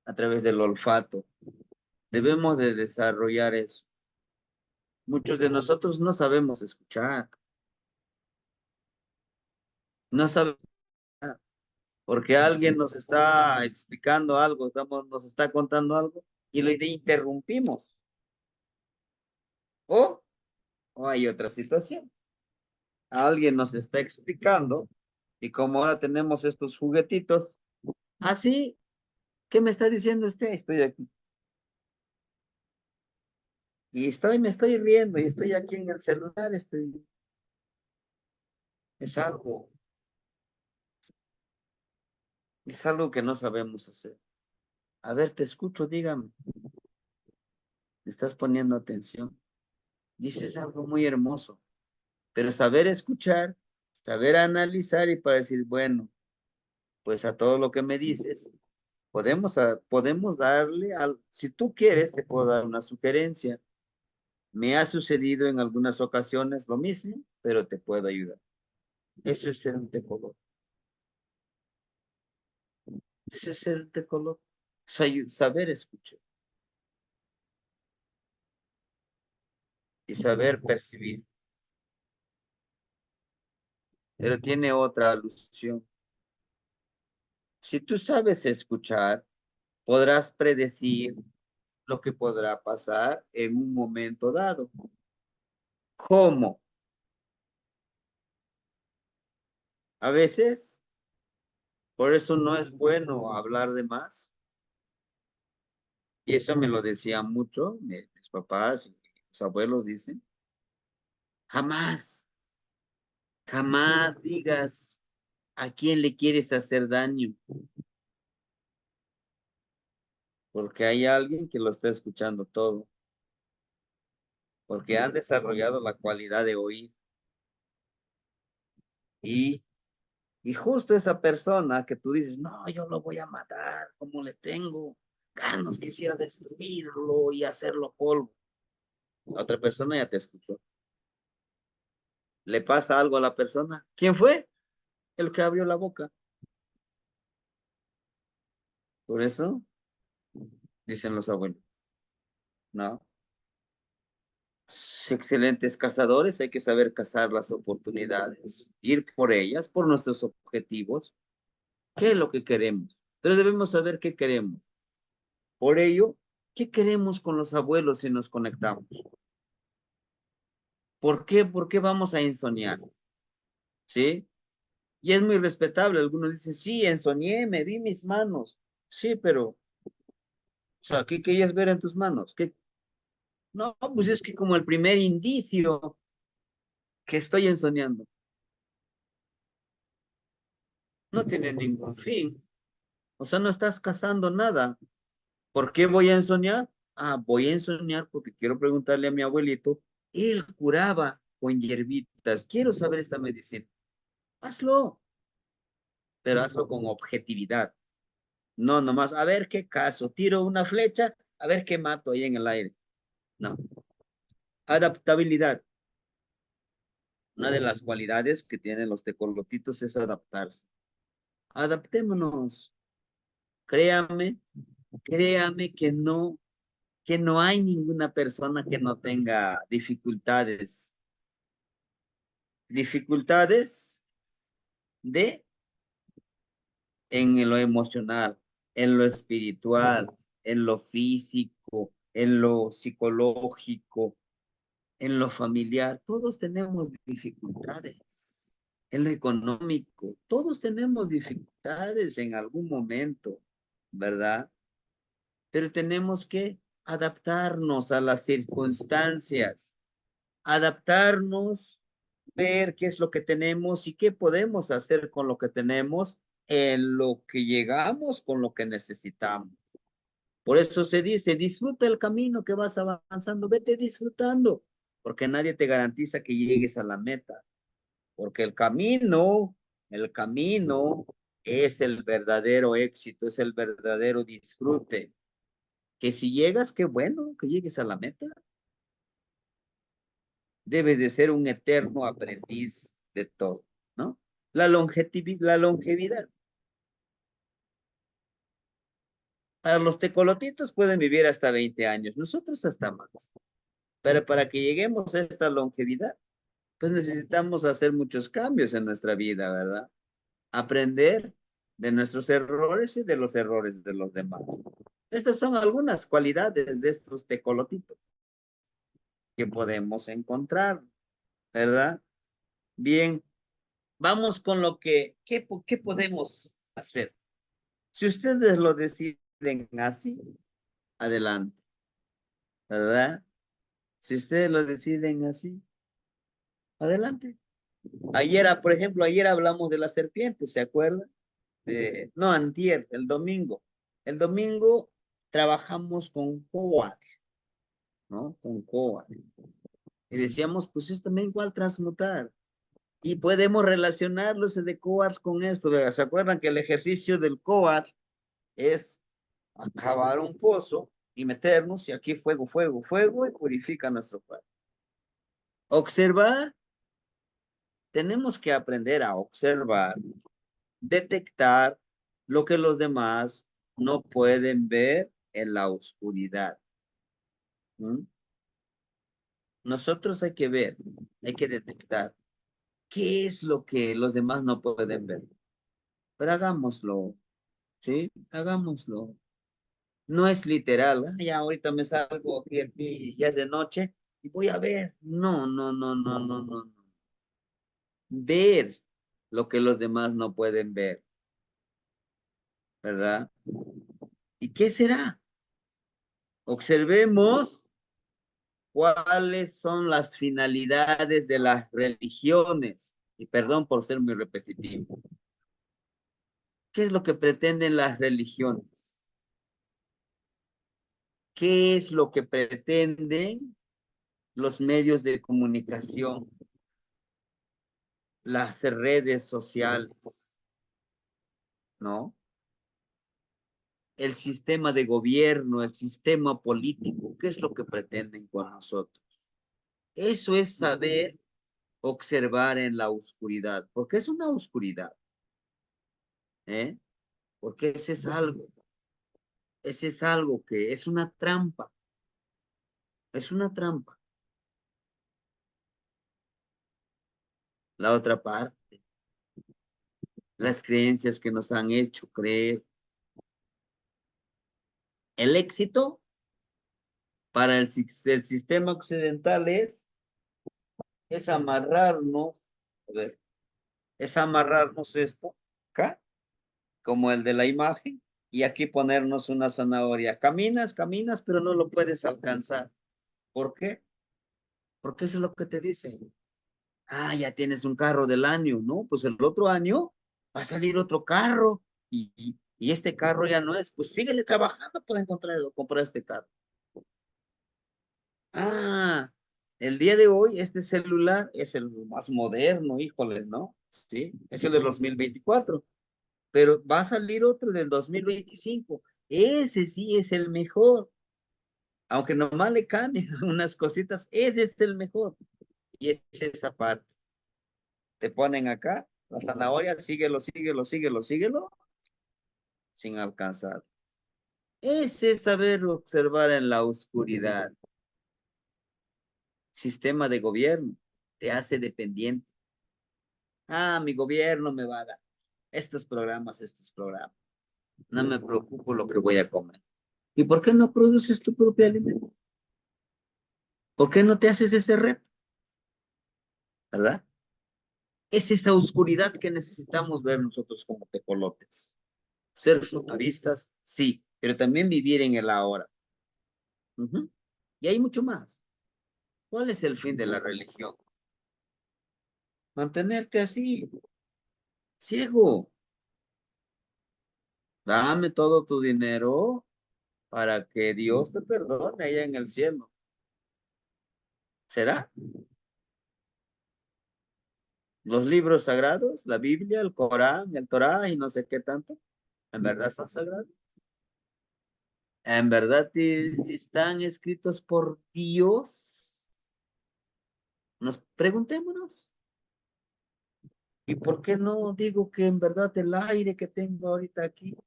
a través del olfato. Debemos de desarrollar eso. Muchos de nosotros no sabemos escuchar, no sabemos porque alguien nos está explicando algo, nos está contando algo y lo interrumpimos. O, o hay otra situación. Alguien nos está explicando y como ahora tenemos estos juguetitos, así, ¿qué me está diciendo usted? Estoy aquí. Y me estoy riendo y estoy aquí en el celular, es algo, es algo que no sabemos hacer. A ver, te escucho, dígame, me estás poniendo atención. Dices algo muy hermoso, pero saber escuchar, saber analizar y para decir, bueno, pues a todo lo que me dices, podemos darle, si tú quieres, te puedo dar una sugerencia. Me ha sucedido en algunas ocasiones lo mismo, pero te puedo ayudar. Eso es ser un tecólogo. Eso es ser un tecólogo. Saber escuchar y saber percibir. Pero tiene otra alusión. Si tú sabes escuchar, podrás predecir lo que podrá pasar en un momento dado. ¿Cómo? A veces, por eso no es bueno hablar de más. Y eso me lo decían mucho mis papás y mis abuelos dicen. Jamás, jamás digas a quién le quieres hacer daño, porque hay alguien que lo está escuchando todo, porque han desarrollado la cualidad de oír. Y, y justo esa persona que tú dices, no, yo lo voy a matar, como le tengo ganas, quisiera destruirlo y hacerlo polvo. La otra persona ya te escuchó. Le pasa algo a la persona. ¿Quién fue? El que abrió la boca. Por eso, dicen los abuelos, ¿no? Excelentes cazadores, hay que saber cazar las oportunidades, ir por ellas, por nuestros objetivos, qué es lo que queremos, pero debemos saber qué queremos. Por ello, ¿qué queremos con los abuelos si nos conectamos? ¿Por qué? ¿Por qué vamos a ensoñar? ¿Sí? Y es muy respetable. Algunos dicen, sí, ensoñé, me vi mis manos. Sí, pero, o sea, ¿qué querías ver en tus manos? ¿Qué? No, pues es que como el primer indicio que estoy ensoñando, no tiene ningún fin. O sea, no estás cazando nada. ¿Por qué voy a ensoñar? Ah, voy a ensoñar porque quiero preguntarle a mi abuelito. Él curaba con hierbitas. Quiero saber esta medicina. Hazlo, pero hazlo con objetividad. No, nomás, a ver qué caso. Tiro una flecha, a ver qué mato ahí en el aire. No. Adaptabilidad. Una de las cualidades que tienen los tecolotitos es adaptarse. Adaptémonos. Créame, créame que no hay ninguna persona que no tenga dificultades. Dificultades de en lo emocional, en lo espiritual, en lo físico, en lo psicológico, en lo familiar. Todos tenemos dificultades. En lo económico, todos tenemos dificultades en algún momento, ¿verdad? Pero tenemos que adaptarnos a las circunstancias, adaptarnos, ver qué es lo que tenemos y qué podemos hacer con lo que tenemos en lo que llegamos con lo que necesitamos. Por eso se dice, disfruta el camino que vas avanzando, vete disfrutando, porque nadie te garantiza que llegues a la meta, porque el camino es el verdadero éxito, es el verdadero disfrute. Que si llegas, qué bueno, que llegues a la meta. Debes de ser un eterno aprendiz de todo, ¿no? La longevidad. Para los tecolotitos pueden vivir hasta 20 años, nosotros hasta más. Pero para que lleguemos a esta longevidad, pues necesitamos hacer muchos cambios en nuestra vida, ¿verdad? Aprender de nuestros errores y de los errores de los demás. Estas son algunas cualidades de estos tecolotitos que podemos encontrar, ¿verdad? Bien, vamos con lo ¿qué podemos hacer? Si ustedes lo deciden así, adelante, ¿verdad? Si ustedes lo deciden así, adelante. Por ejemplo, ayer hablamos de la serpiente, ¿se acuerdan? No, antier, el domingo. El domingo trabajamos con coat, ¿no? Con coat. Y decíamos, pues es también igual transmutar. Y podemos relacionarlos de coat con esto. ¿Verdad? ¿Se acuerdan que el ejercicio del coat es acabar un pozo y meternos y aquí fuego, fuego, fuego y purifica nuestro cuerpo? Observar, tenemos que aprender a observar, detectar lo que los demás no pueden ver en la oscuridad. ¿Mm? Nosotros hay que ver, hay que detectar qué es lo que los demás no pueden ver. Pero hagámoslo, ¿sí? Hagámoslo. No es literal, "Ah, ya ahorita me salgo aquí y ya es de noche y voy a ver". No, no, no, no, no, no, no. Ver lo que los demás no pueden ver, ¿verdad? ¿Y qué será? Observemos cuáles son las finalidades de las religiones. Y perdón por ser muy repetitivo. ¿Qué es lo que pretenden las religiones? ¿Qué es lo que pretenden los medios de comunicación, las redes sociales, ¿no? El sistema de gobierno, el sistema político, ¿qué es lo que pretenden con nosotros? Eso es saber observar en la oscuridad, porque es una oscuridad, ¿eh? Porque ese es algo que es una trampa. La otra parte, las creencias que nos han hecho creer. El éxito para el sistema occidental es amarrarnos, a ver, es amarrarnos esto acá, como el de la imagen, y aquí ponernos una zanahoria. Caminas, caminas, pero no lo puedes alcanzar. ¿Por qué? Porque eso es lo que te dicen. Ah, ya tienes un carro del año, ¿no? Pues el otro año va a salir otro carro y este carro ya no es. Pues síguele trabajando para comprar este carro. Ah, el día de hoy este celular es el más moderno, híjole, ¿no? Sí, es el de 2024, pero va a salir otro del 2025. Ese sí es el mejor, aunque nomás le cambien unas cositas, ese es el mejor. Y es esa parte. Te ponen acá, la zanahoria, síguelo, síguelo, síguelo, síguelo, sin alcanzar. Ese es saber observar en la oscuridad. Sistema de gobierno te hace dependiente. Ah, mi gobierno me va a dar estos programas, estos programas. No me preocupo lo que voy a comer. ¿Y por qué no produces tu propio alimento? ¿Por qué no te haces ese reto? ¿Verdad? Es esa oscuridad que necesitamos ver nosotros como tecolotes. Ser futuristas, sí, pero también vivir en el ahora. Ujú. Y hay mucho más. ¿Cuál es el fin de la religión? Mantenerte así, ciego. Dame todo tu dinero para que Dios te perdone allá en el cielo. ¿Será? Los libros sagrados, la Biblia, el Corán, el Torá y no sé qué tanto, ¿en verdad son sagrados? ¿En verdad están escritos por Dios? Nos preguntémonos. ¿Y por qué no digo que en verdad el aire que tengo ahorita aquí,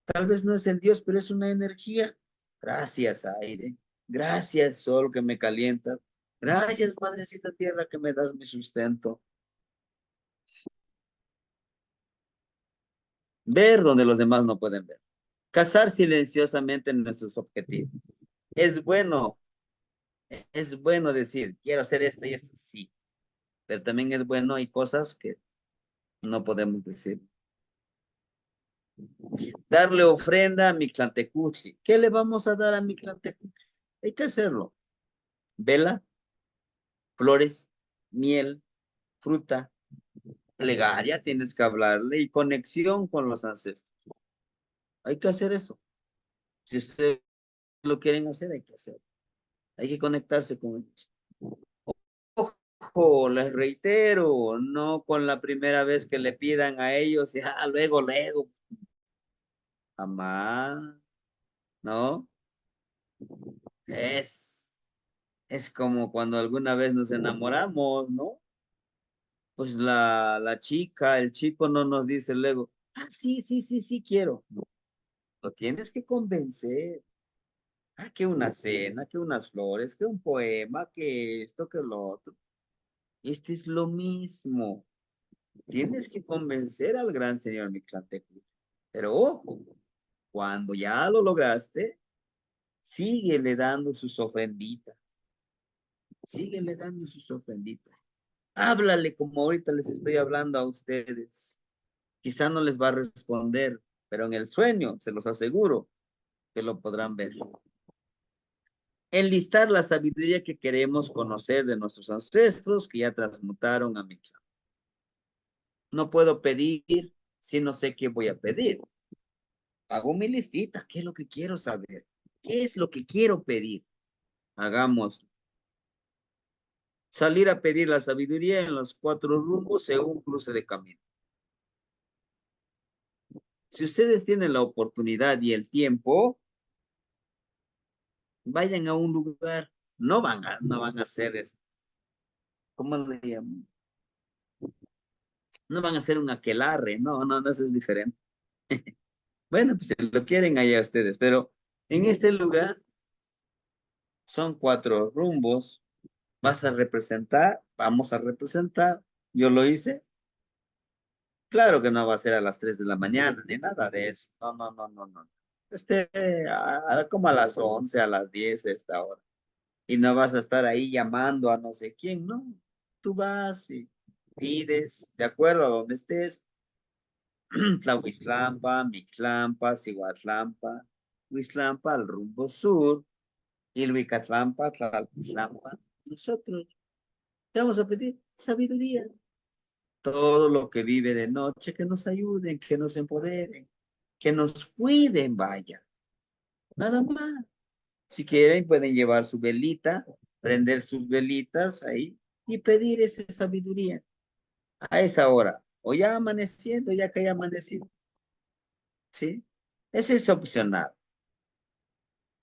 tal vez no es el Dios, pero es una energía? Gracias, aire. Gracias, sol que me calienta. Gracias, Madrecita Tierra, que me das mi sustento. Ver donde los demás no pueden ver. Cazar silenciosamente nuestros objetivos. Es bueno, es bueno decir, quiero hacer esto y esto, sí, pero también es bueno, hay cosas que no podemos decir. Darle ofrenda a Mictlantecutli. ¿Qué le vamos a dar a Mictlantecutli? Hay que hacerlo. Vela, flores, miel, fruta, plegaria, tienes que hablarle y conexión con los ancestros. Hay que hacer eso. Si ustedes lo quieren hacer, hay que hacerlo. Hay que conectarse con ellos. Ojo, les reitero, no con la primera vez que le pidan a ellos y luego, luego, jamás, ¿no? Es, es como cuando alguna vez nos enamoramos, ¿no? Pues la chica, el chico no nos dice luego, ah, sí, sí, sí, sí, quiero. Lo tienes que convencer. Ah, que una cena, que unas flores, que un poema, que esto, que lo otro. Este es lo mismo. Tienes que convencer al gran señor Mictlantecutli. Pero ojo, cuando ya lo lograste, síguele dando sus ofrenditas. Síguele dando sus ofrenditas. Háblale como ahorita les estoy hablando a ustedes. Quizá no les va a responder, pero en el sueño, se los aseguro, que lo podrán ver. Enlistar la sabiduría que queremos conocer de nuestros ancestros que ya transmutaron a mi clan. No puedo pedir si no sé qué voy a pedir. Hago mi listita, ¿qué es lo que quiero saber? ¿Qué es lo que quiero pedir? Hagamos. Salir a pedir la sabiduría en los 4 rumbos según cruce de camino. Si ustedes tienen la oportunidad y el tiempo, vayan a un lugar. No van a hacer esto. ¿Cómo le llaman? No van a hacer un aquelarre. No, no, no, eso es diferente. Bueno, pues si lo quieren allá ustedes, pero en este lugar son 4 rumbos. Vas a representar, vamos a representar. Yo lo hice. Claro que no va a ser a las 3 de la mañana, ni nada de eso. No, no, no, no, no. Este, como a las 11, a las 10 de esta hora. Y no vas a estar ahí llamando a no sé quién, no. Tú vas y pides, de acuerdo a donde estés, Tlahuizlampa, Mixlampa, Cihuatlampa, Huizlampa al rumbo sur, Ilhuicatlampa, Tlalpizlampa. Nosotros te vamos a pedir sabiduría. Todo lo que vive de noche, que nos ayuden, que nos empoderen, que nos cuiden, vaya. Nada más. Si quieren, pueden llevar su velita, prender sus velitas ahí y pedir esa sabiduría a esa hora. O ya amaneciendo, ya que haya amanecido. ¿Sí? Ese es opcional.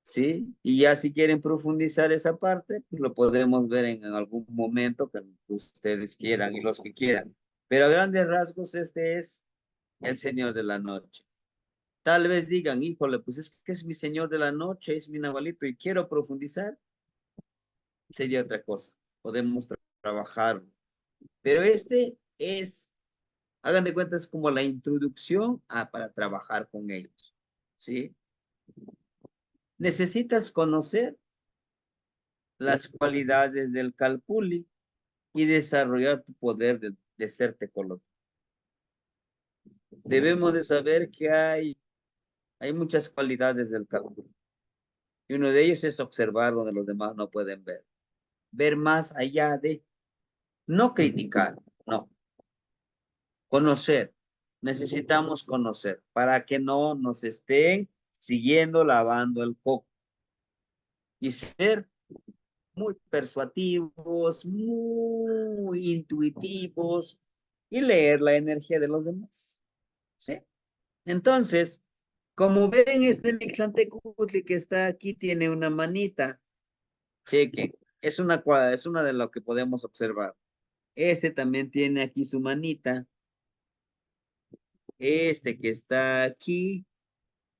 ¿Sí? Y ya si quieren profundizar esa parte, pues lo podemos ver en algún momento que ustedes quieran y los que quieran. Pero a grandes rasgos, este es el Señor de la Noche. Tal vez digan, híjole, pues es que es mi Señor de la Noche, es mi Nahualito y quiero profundizar, sería otra cosa. Podemos trabajar. Pero este es, hagan de cuenta, es como la introducción para trabajar con ellos. ¿Sí? Necesitas conocer las cualidades del calpuli y desarrollar tu poder de ser tecolote. Debemos de saber que hay muchas cualidades del calpuli. Y uno de ellos es observar donde los demás no pueden ver. Ver más allá de, no criticar, no, conocer. Necesitamos conocer para que no nos estén siguiendo lavando el coco y ser muy persuasivos, muy intuitivos y leer la energía de los demás. ¿Sí? Entonces, como ven, este Mictlantecutli que está aquí tiene una manita. Chequen, es una de lo que podemos observar. Este también tiene aquí su manita. Este que está aquí,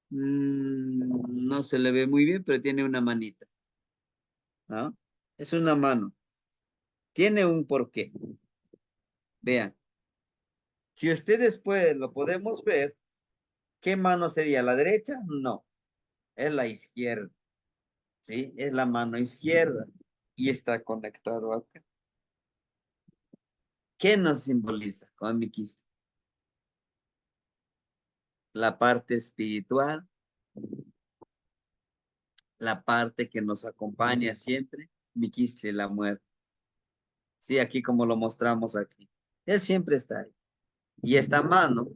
no se le ve muy bien, pero tiene una manita, ¿no? Es una mano. Tiene un porqué. Vean, si ustedes pueden, lo podemos ver, ¿qué mano sería? ¿La derecha? No, es la izquierda, ¿sí? Es la mano izquierda y está conectado acá. ¿Qué nos simboliza con mi quiste? La parte espiritual, la parte que nos acompaña siempre, mi quiste, la muerte. Sí, aquí como lo mostramos aquí. Él siempre está ahí. Y esta mano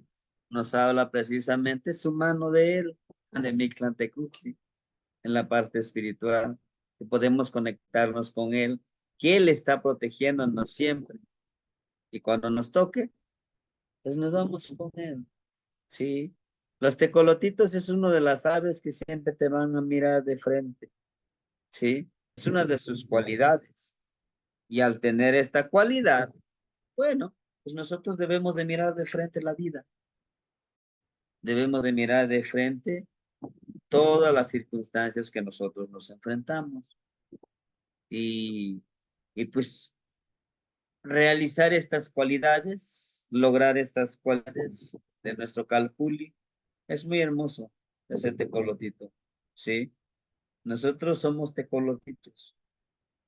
nos habla precisamente su mano de él, de Mictlantecutli, en la parte espiritual, que podemos conectarnos con él, que él está protegiéndonos siempre. Y cuando nos toque, pues nos vamos con él. Sí. Los tecolotitos es uno de las aves que siempre te van a mirar de frente. Sí. Es una de sus cualidades. Y al tener esta cualidad, bueno, pues nosotros debemos de mirar de frente la vida. Debemos de mirar de frente todas las circunstancias que nosotros nos enfrentamos. Y, y pues realizar estas cualidades, lograr estas cualidades de nuestro calculi, es muy hermoso ese tecolotito, ¿sí? Nosotros somos tecolotitos.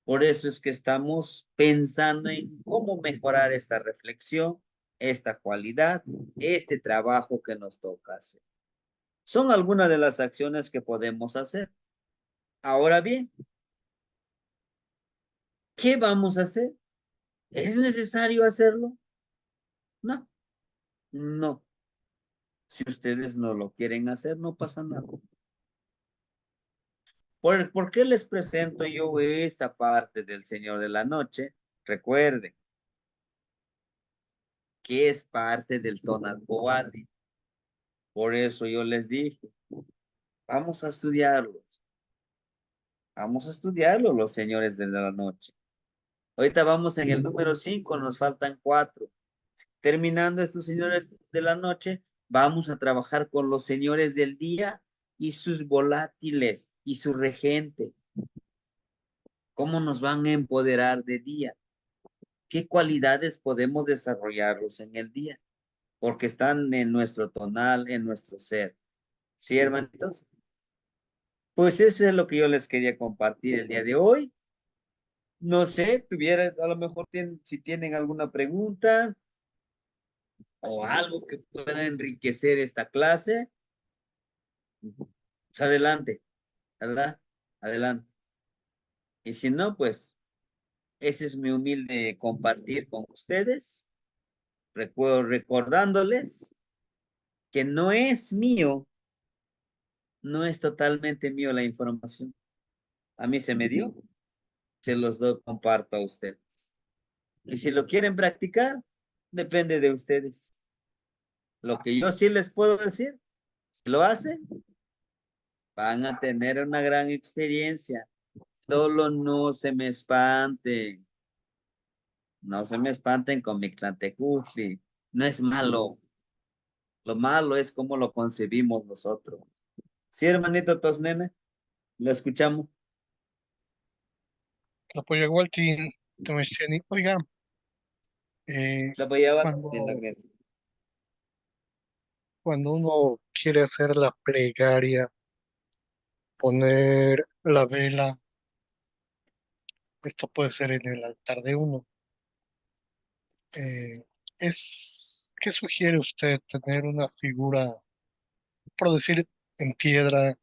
Por eso es que estamos pensando en cómo mejorar esta reflexión, esta cualidad, este trabajo que nos toca hacer. Son algunas de las acciones que podemos hacer. Ahora bien, ¿qué vamos a hacer? ¿Es necesario hacerlo? No, no. Si ustedes no lo quieren hacer, no pasa nada. ¿Por qué les presento yo esta parte del Señor de la Noche? Recuerden que es parte del Tonalpohualli. Por eso yo les dije, vamos a estudiarlos. Vamos a estudiarlos, los señores de la noche. Ahorita vamos en el número 5, nos faltan 4. Terminando estos señores de la noche, vamos a trabajar con los señores del día y sus volátiles y su regente. ¿Cómo nos van a empoderar de día? ¿Qué cualidades podemos desarrollarlos en el día? Porque están en nuestro tonal, en nuestro ser. ¿Sí, hermanitos? Pues eso es lo que yo les quería compartir el día de hoy. No sé, a lo mejor si tienen alguna pregunta o algo que pueda enriquecer esta clase, pues adelante, ¿verdad? Adelante. Y si no, pues ese es mi humilde compartir con ustedes. Recuerdo recordándoles que no es mío, no es totalmente mío la información. A mí se me dio, se los doy, comparto a ustedes. Y si lo quieren practicar, depende de ustedes. Lo que yo sí les puedo decir, si lo hacen, van a tener una gran experiencia. Solo no se me espanten. No se me espanten con mi Tlantecutli. No es malo. Lo malo es cómo lo concebimos nosotros. Sí, hermanito Tosnene, lo escuchamos. Tlapoyahualtin, Tomestiani. Oiga, eh, La voy a llevar en la cuando, mente. cuando uno quiere hacer la plegaria, poner la vela, esto puede ser en el altar de uno. eh, ¿Qué sugiere usted? ¿Tener una figura, por decir, en piedra,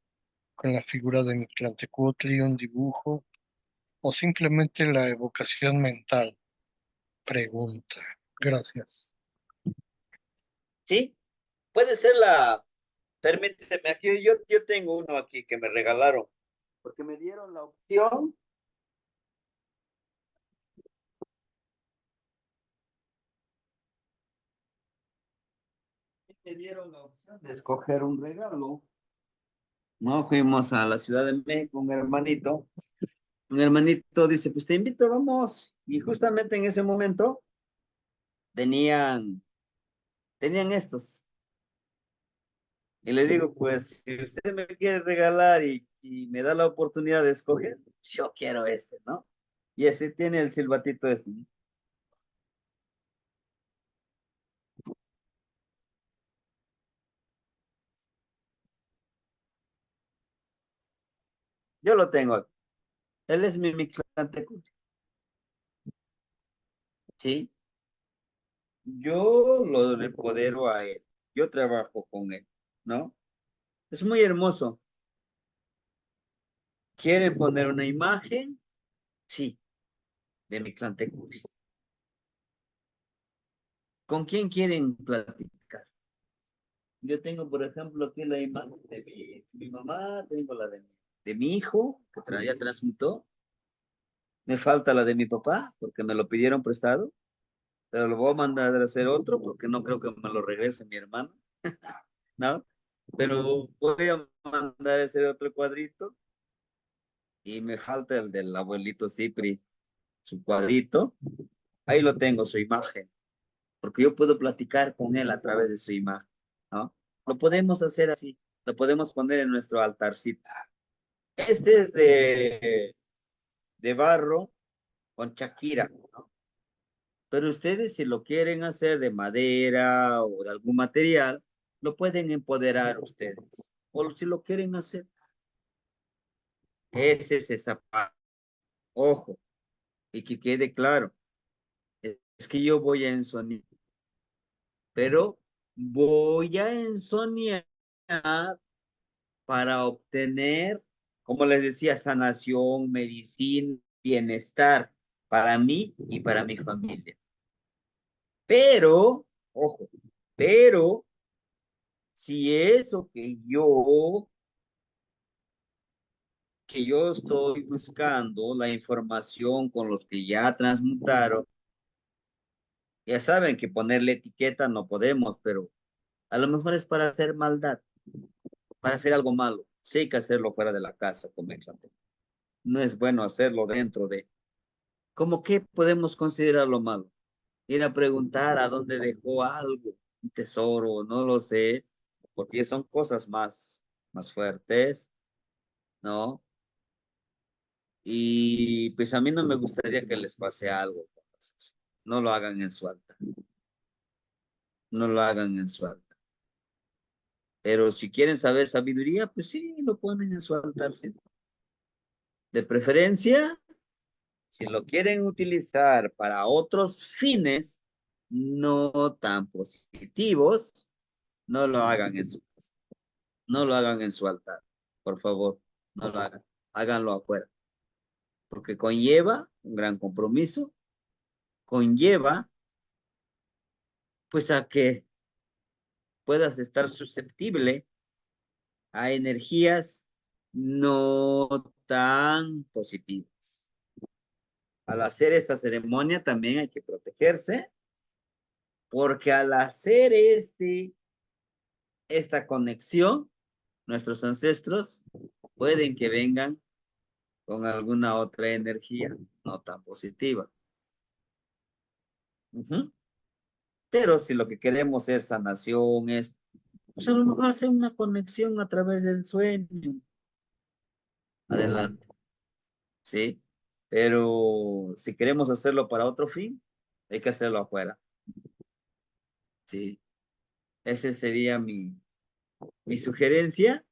con la figura de Mictlantecutli, un dibujo, o simplemente la evocación mental? Pregunta. Gracias. Sí, puede ser permíteme, aquí yo tengo uno aquí que me regalaron, porque me dieron la opción. Me dieron la opción de escoger un regalo. No, fuimos a la Ciudad de México, un hermanito dice, pues te invito, vamos. Y justamente en ese momento tenían, tenían estos. Y le digo, pues, si usted me quiere regalar y me da la oportunidad de escoger, yo quiero este, ¿no? Y ese tiene el silbatito este, ¿no? Yo lo tengo aquí. Él es mi Mictlantecuhtli, ¿sí? Yo lo empodero a él. Yo trabajo con él, ¿no? Es muy hermoso. ¿Quieren poner una imagen? Sí, de Mictlantecuhtli. ¿Con quién quieren platicar? Yo tengo, por ejemplo, aquí la imagen de mi mamá, tengo la de mi hijo, que ya transmutó. Me falta la de mi papá, porque me lo pidieron prestado, pero lo voy a mandar a hacer otro, porque no creo que me lo regrese mi hermano, ¿no? Pero voy a mandar a hacer otro cuadrito y me falta el del abuelito Cipri, su cuadrito. Ahí lo tengo, su imagen, porque yo puedo platicar con él a través de su imagen, ¿no? Lo podemos hacer así. lo podemos poner en nuestro altarcito. Este es de barro con Shakira, ¿no? Pero ustedes si lo quieren hacer de madera o de algún material, lo pueden empoderar ustedes. O si lo quieren hacer, ese es esa parte. Ojo, y que quede claro, es que yo voy a ensoñar, pero voy a ensoñar para obtener, como les decía, sanación, medicina, bienestar para mí y para mi familia. Pero, ojo, pero si eso que yo estoy buscando, la información con los que ya transmutaron, ya saben que ponerle etiqueta no podemos, pero a lo mejor es para hacer maldad, para hacer algo malo. Sí hay que hacerlo fuera de la casa, coméntate. No es bueno hacerlo dentro de. ¿Cómo que podemos considerarlo malo? Ir a preguntar a dónde dejó algo, un tesoro, no lo sé, porque son cosas más fuertes, ¿no? Y pues a mí no me gustaría que les pase algo. No lo hagan en su alta, no lo hagan en su alta. Pero si quieren saber sabiduría, pues sí, lo ponen en su altar, sí. De preferencia, si lo quieren utilizar para otros fines no tan positivos, no lo hagan en su casa. No lo hagan en su altar. Por favor, no lo hagan. Háganlo afuera. Porque conlleva un gran compromiso, conlleva pues a que puedas estar susceptible a energías no tan positivas. Al hacer esta ceremonia también hay que protegerse, porque al hacer esta conexión, nuestros ancestros pueden que vengan con alguna otra energía no tan positiva. Ujú. Pero si lo que queremos es sanación, pues a lo mejor hacer una conexión a través del sueño. Adelante, ¿sí? Pero si queremos hacerlo para otro fin, hay que hacerlo afuera, ¿sí? Esa sería mi sugerencia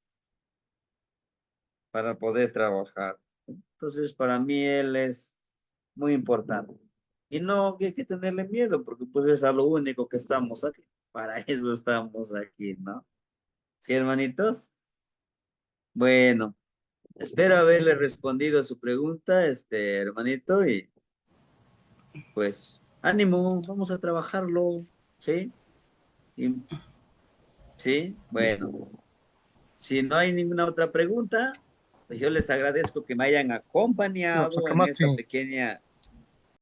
para poder trabajar. Entonces, para mí él es muy importante. Y no que hay que tenerle miedo, porque pues es a lo único que estamos aquí. Para eso estamos aquí, ¿no? ¿Sí, hermanitos? Bueno, espero haberle respondido a su pregunta, hermanito, y pues ánimo, vamos a trabajarlo, ¿sí? Y- sí, bueno, si no hay ninguna otra pregunta, pues yo les agradezco que me hayan No, acompañado en esta Sakamati, pequeña